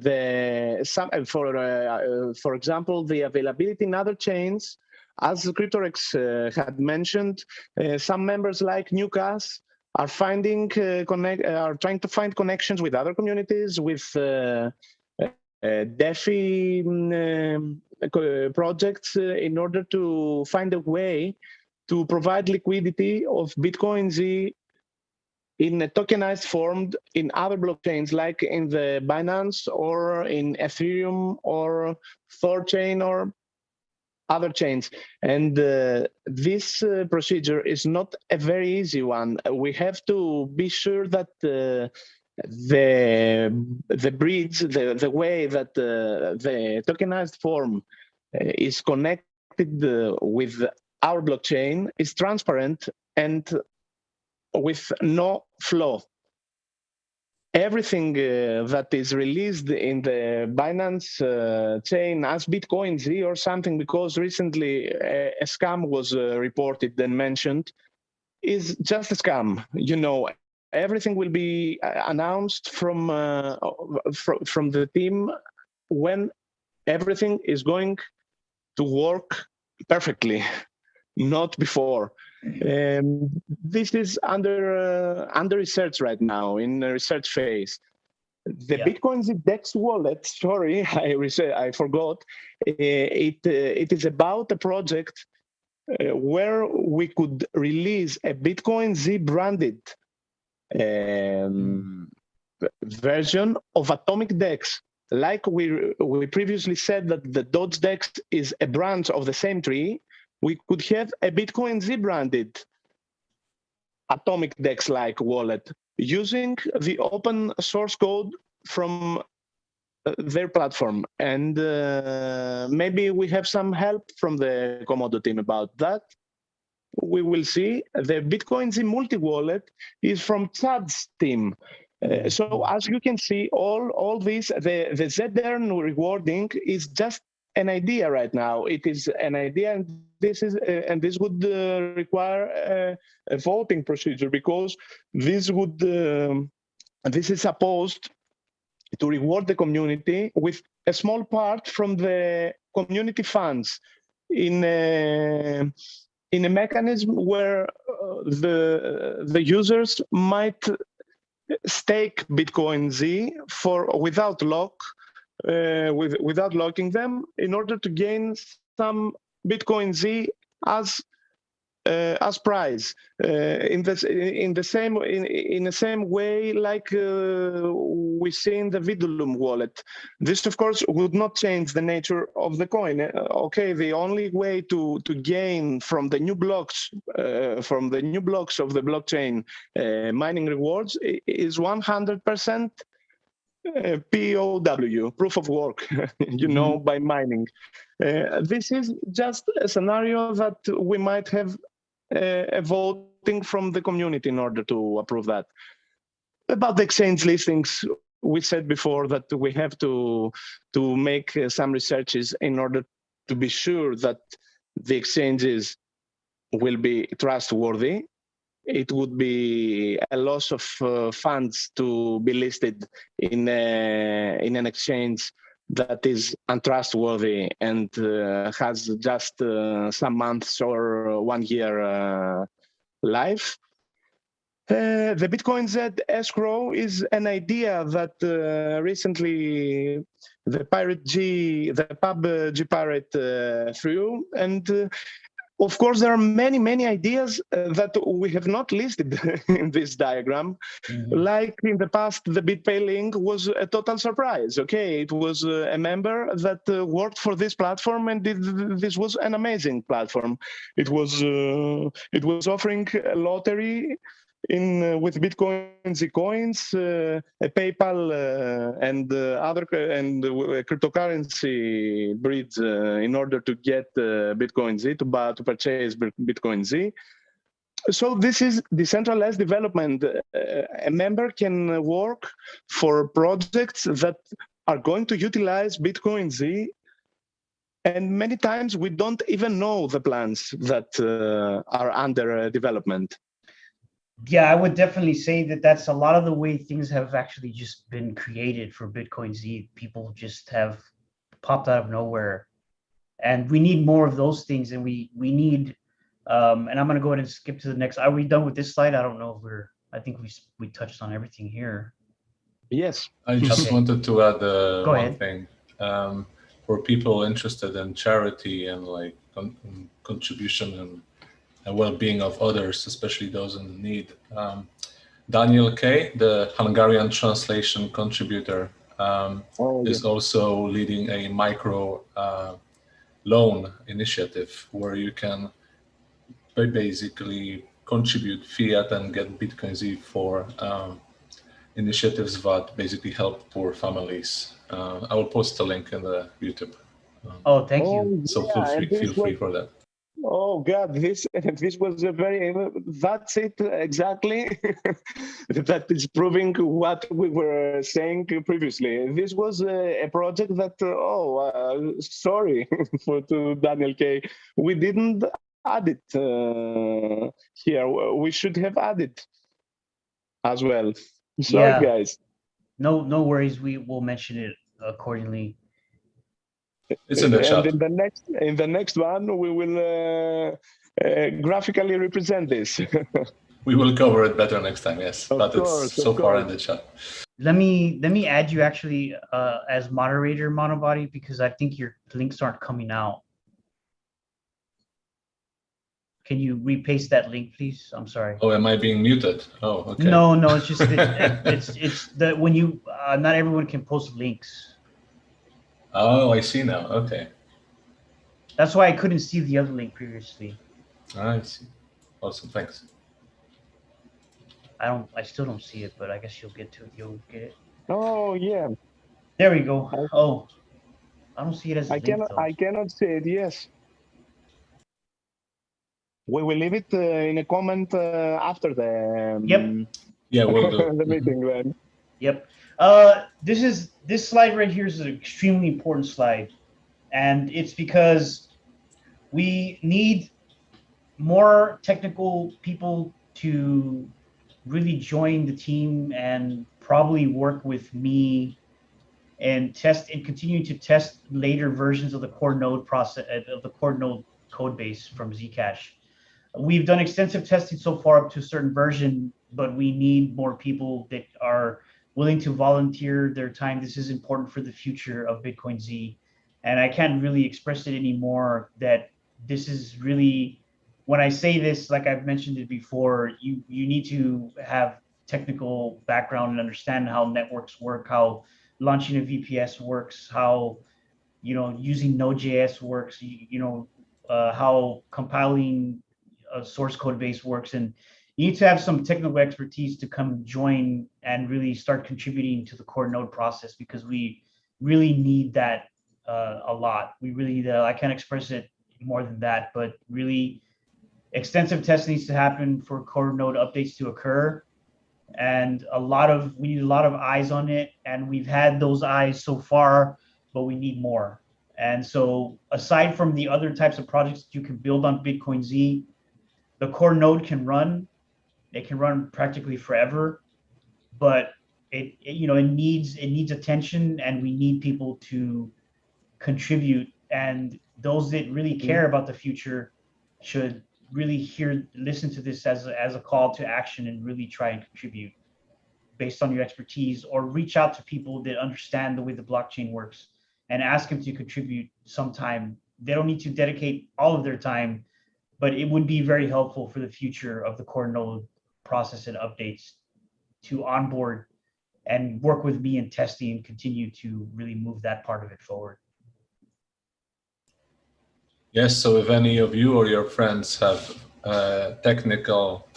example, the availability in other chains, as CryptoRex had mentioned, some members like Newcas are finding are trying to find connections with other communities, with DeFi projects, in order to find a way to provide liquidity of BitcoinZ in a tokenized form in other blockchains, like in the Binance or in Ethereum or Thorchain or other chains. And this procedure is not a very easy one. We have to be sure that the bridge, the way that the tokenized form is connected with our blockchain is transparent and with no flaw. Everything that is released in the Binance chain as BitcoinZ or something, because recently a scam was reported and mentioned, is just a scam. You know, everything will be announced from the team when everything is going to work perfectly, not before. This is under research right now, in a research phase. The BitcoinZ DEX wallet, sorry, I forgot. It is about a project where we could release a BitcoinZ branded version of Atomic DEX. Like we previously said that the Doge DEX is a branch of the same tree, we could have a BitcoinZ branded Atomic DEX-like wallet using the open source code from their platform. And maybe we have some help from the Komodo team about that. We will see. The BitcoinZ multi-wallet is from Chad's team. So as you can see, all this, the ZBrain rewarding is just an idea right now. It is an idea, and this would require a voting procedure, because this is supposed to reward the community with a small part from the community funds in a mechanism where the users might stake BitcoinZ without lock. Without locking them, in order to gain some BitcoinZ as prize, in the same way like we see in the Vidulum wallet. This, of course, would not change the nature of the coin. Okay, the only way to gain from the new blocks of the blockchain mining rewards is 100%. POW, proof of work, you know, by mining. This is just a scenario that we might have a voting from the community in order to approve that. About the exchange listings, we said before that we have to make some researches in order to be sure that the exchanges will be trustworthy. It would be a loss of funds to be listed in an exchange that is untrustworthy and has just some months or 1 year life. The BitcoinZ escrow is an idea that recently the pub G Pirate threw, and of course there are many ideas that we have not listed in this diagram. Like in the past, the BitPay link was a total surprise. Okay, it was a member that worked for this platform, and this was an amazing platform. It was offering a lottery with BitcoinZ coins, a PayPal and other cryptocurrency bridge in order to get BitcoinZ to purchase BitcoinZ. So this is decentralized development. A member can work for projects that are going to utilize BitcoinZ, and many times we don't even know the plans that are under development. Yeah, I would definitely say that that's a lot of the way things have actually just been created for BitcoinZ. People just have popped out of nowhere, and we need more of those things. And we need, and I'm going to go ahead and skip to the next. Are we done with this slide? I don't know if I think we touched on everything here. Yes. I just wanted to add one thing. For people interested in charity and like contribution and well-being of others, especially those in need. Daniel K., the Hungarian translation contributor, is also leading a micro loan initiative where you can basically contribute fiat and get BitcoinZ for initiatives that basically help poor families. I will post a link in the YouTube. Oh, thank you. So feel free for that. Oh God, this was a very, that's it exactly. That is proving what we were saying previously. This was a project that, sorry to Daniel K. We didn't add it here. We should have added as well. Sorry, guys. No worries. We will mention it accordingly. It's in the chat. In the next one, we will graphically represent this. We will cover it better next time, yes. But it's so far in the chat. Let me add you actually as moderator, Monobody, because I think your links aren't coming out. Can you repaste that link, please? I'm sorry. Oh, am I being muted? Oh, okay. No, it's just it's that when you not everyone can post links. Oh, I see now. Okay. That's why I couldn't see the other link previously. I see. Awesome. Thanks. I still don't see it, but I guess you'll get it. Oh yeah. There we go. Oh, I don't see it as a link, though. I cannot see it. Yes. We will leave it in a comment after the yeah, we'll do the meeting then. Yep. This slide right here is an extremely important slide, and it's because we need more technical people to really join the team and probably work with me and test and continue to test later versions of the core node process of the core node code base from Zcash. We've done extensive testing so far up to a certain version, but we need more people that are willing to volunteer their time. This is important for the future of BitcoinZ. And I can't really express it anymore that this is really, when I say this, like I've mentioned it before, you need to have technical background and understand how networks work, how launching a VPS works, how, using Node.js works, how compiling a source code base works. And you need to have some technical expertise to come join and really start contributing to the core node process, because we really need that a lot. We really need that. I can't express it more than that, but really extensive testing needs to happen for core node updates to occur. And we need a lot of eyes on it. And we've had those eyes so far, but we need more. And so aside from the other types of projects that you can build on BitcoinZ, the core node can run. It can run practically forever, but it needs attention, and we need people to contribute. And those that really care about the future should really listen to this as a call to action and really try and contribute based on your expertise, or reach out to people that understand the way the blockchain works and ask them to contribute sometime. They don't need to dedicate all of their time, but it would be very helpful for the future of the core node process and updates to onboard and work with me in testing and continue to really move that part of it forward. Yes, so if any of you or your friends have a technical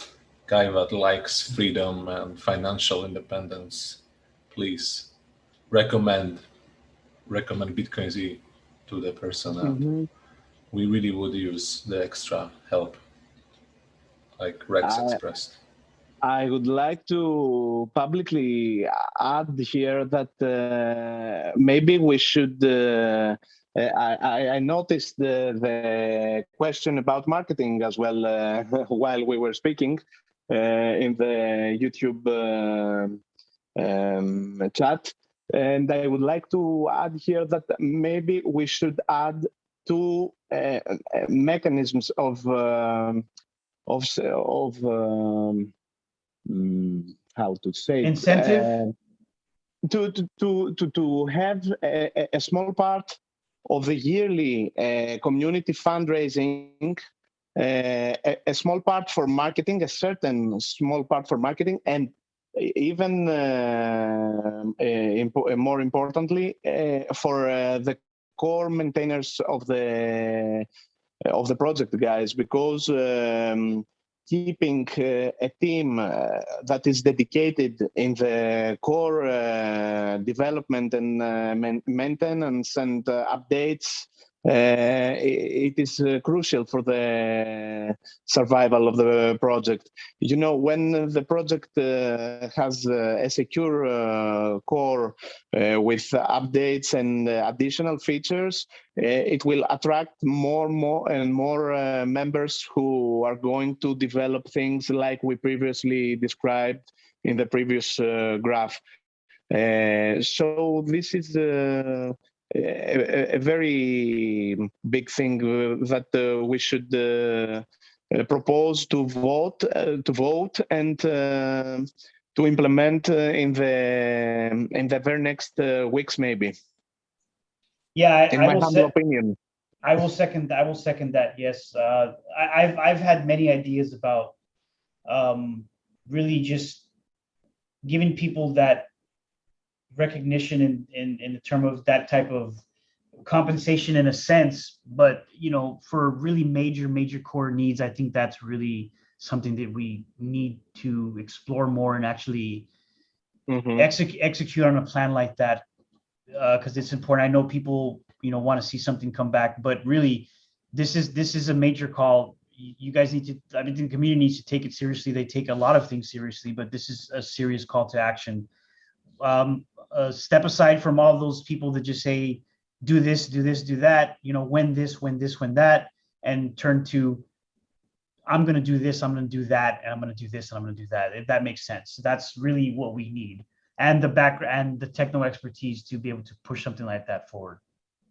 guy that likes freedom and financial independence, please recommend BitcoinZ to the person, and we really would use the extra help, like Rex expressed. I would like to publicly add here that maybe we should. I noticed the question about marketing as well while we were speaking in the YouTube chat, and I would like to add here that maybe we should add two mechanisms of how to say incentive to have a small part of the yearly community fundraising, a small part for marketing, a certain small part for marketing, and even more importantly for the core maintainers of the project, guys, because keeping a team that is dedicated in the core development and maintenance and updates, it is crucial for the survival of the project. You know, when the project has a secure core with updates and additional features, it will attract more and more members who are going to develop things like we previously described in the previous graph. So this is a very big thing that we should propose to vote and to implement in the very next weeks, maybe. Yeah, in my humble opinion. I will second that. Yes, I've had many ideas about really just giving people that recognition in the term of that type of compensation in a sense, but you know, for really major core needs, I think that's really something that we need to explore more and actually execute on a plan like that, because it's important. I know people, you know, want to see something come back, but really this is a major call. You guys need to, I mean, the community needs to take it seriously. They take a lot of things seriously, but this is a serious call to action. Step aside from all those people that just say, do this, do that, you know, when this, when that, and turn to, I'm going to do this, I'm going to do that, and I'm going to do this, and I'm going to do that. If that makes sense. That's really what we need. And the background and the techno expertise to be able to push something like that forward.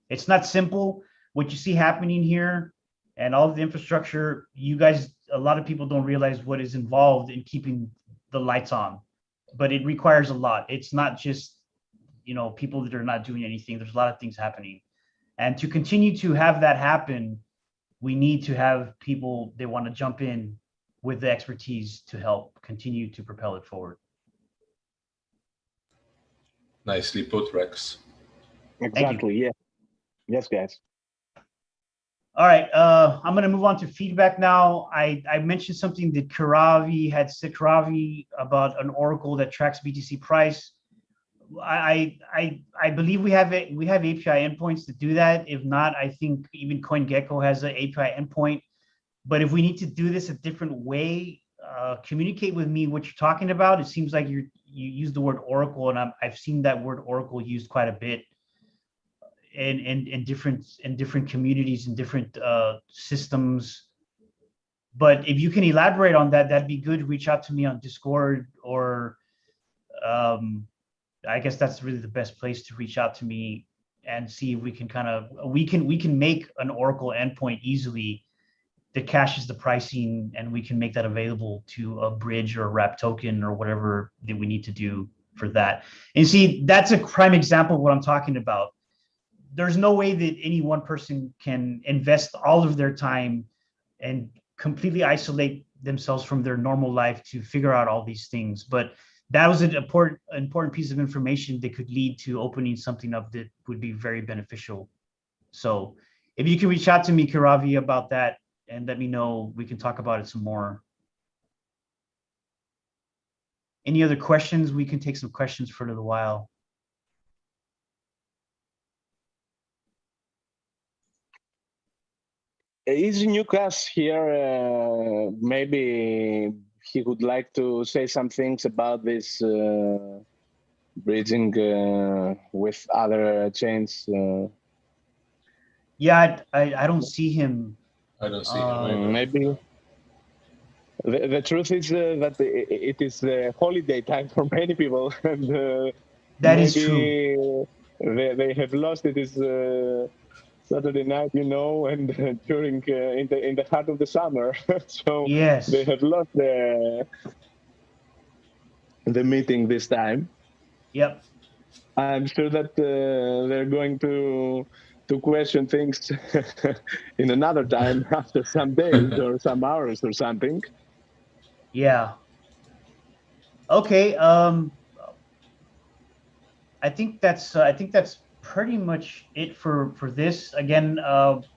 It's not simple. What you see happening here and all of the infrastructure, you guys, a lot of people don't realize what is involved in keeping the lights on, but it requires a lot. It's not just, you know, people that are not doing anything. There's a lot of things happening. And to continue to have that happen, we need to have people that want to jump in with the expertise to help continue to propel it forward. Nicely put, Rex. Exactly, yeah. Yes, guys. All right, I'm going to move on to feedback now. I mentioned something that Karavi had said, Karavi, about an oracle that tracks BTC price. I believe we have API endpoints to do that. If not, I think even CoinGecko has an API endpoint. But if we need to do this a different way, communicate with me what you're talking about. It seems like you use the word oracle, and I've seen that word oracle used quite a bit in different communities and different systems. But if you can elaborate on that, that'd be good. Reach out to me on Discord, or I guess that's really the best place to reach out to me and see if we can we can make an Oracle endpoint easily the cache is the pricing, and we can make that available to a bridge or a wrap token or whatever that we need to do for that. And see, that's a prime example of what I'm talking about. There's no way that any one person can invest all of their time and completely isolate themselves from their normal life to figure out all these things. But that was an important piece of information that could lead to opening something up that would be very beneficial. So if you can reach out to me, Kiravi, about that and let me know, we can talk about it some more. Any other questions? We can take some questions for a little while. Is Lucas here? Maybe he would like to say some things about this bridging with other chains. Yeah, I don't see him. I don't see him either. Maybe. The truth is that it is the holiday time for many people, and That is true. They have lost it. Is Saturday night, you know, and during in the heart of the summer, so Yes. they have lost the meeting this time. Yep. I'm sure that they're going to question things in another time after some days or some hours or something. Yeah. Okay. I think that's pretty much it for this. Again,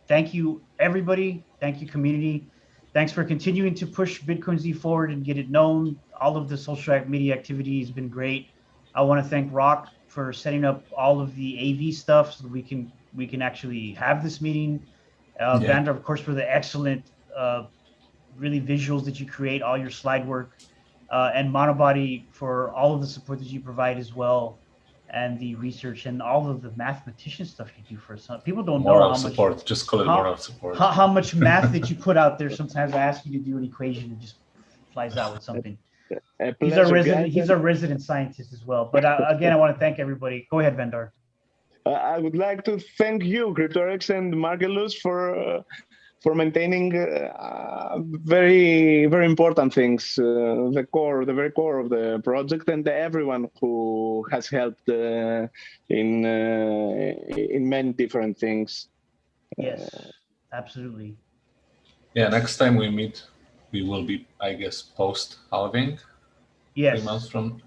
thank you everybody. Thank you community. Thanks for continuing to push BitcoinZ forward and get it known. All of the social media activity has been great. I want to thank Rock for setting up all of the AV stuff so that we can actually have this meeting. Vander, of course, for the excellent really visuals that you create, all your slide work, and Monobody for all of the support that you provide as well, and the research and all of the mathematician stuff you do for some people don't know Moral how support. much, Just call it moral support. how much math that you put out there. Sometimes I ask you to do an equation and just flies out with something. He's our resident scientist as well. But again, I want to thank everybody. Go ahead, Vendar. I would like to thank you, CryptoRex and Margelus, for maintaining very, very important things, the very core of the project, and everyone who has helped in many different things. Yes, absolutely. Yeah, next time we meet, we will be, I guess, post halving. Yes.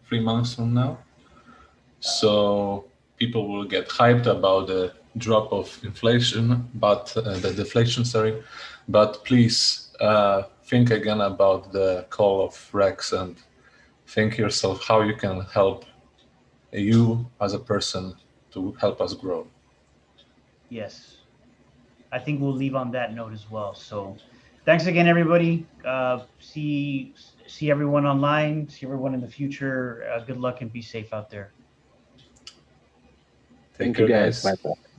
3 months from now. So people will get hyped about the drop of inflation, but the deflation, sorry. But please think again about the call of Rex and think yourself how you can help you as a person to help us grow. Yes. I think we'll leave on that note as well. So thanks again, everybody. See everyone online, see everyone in the future. Good luck and be safe out there. Take care, guys. Bye-bye.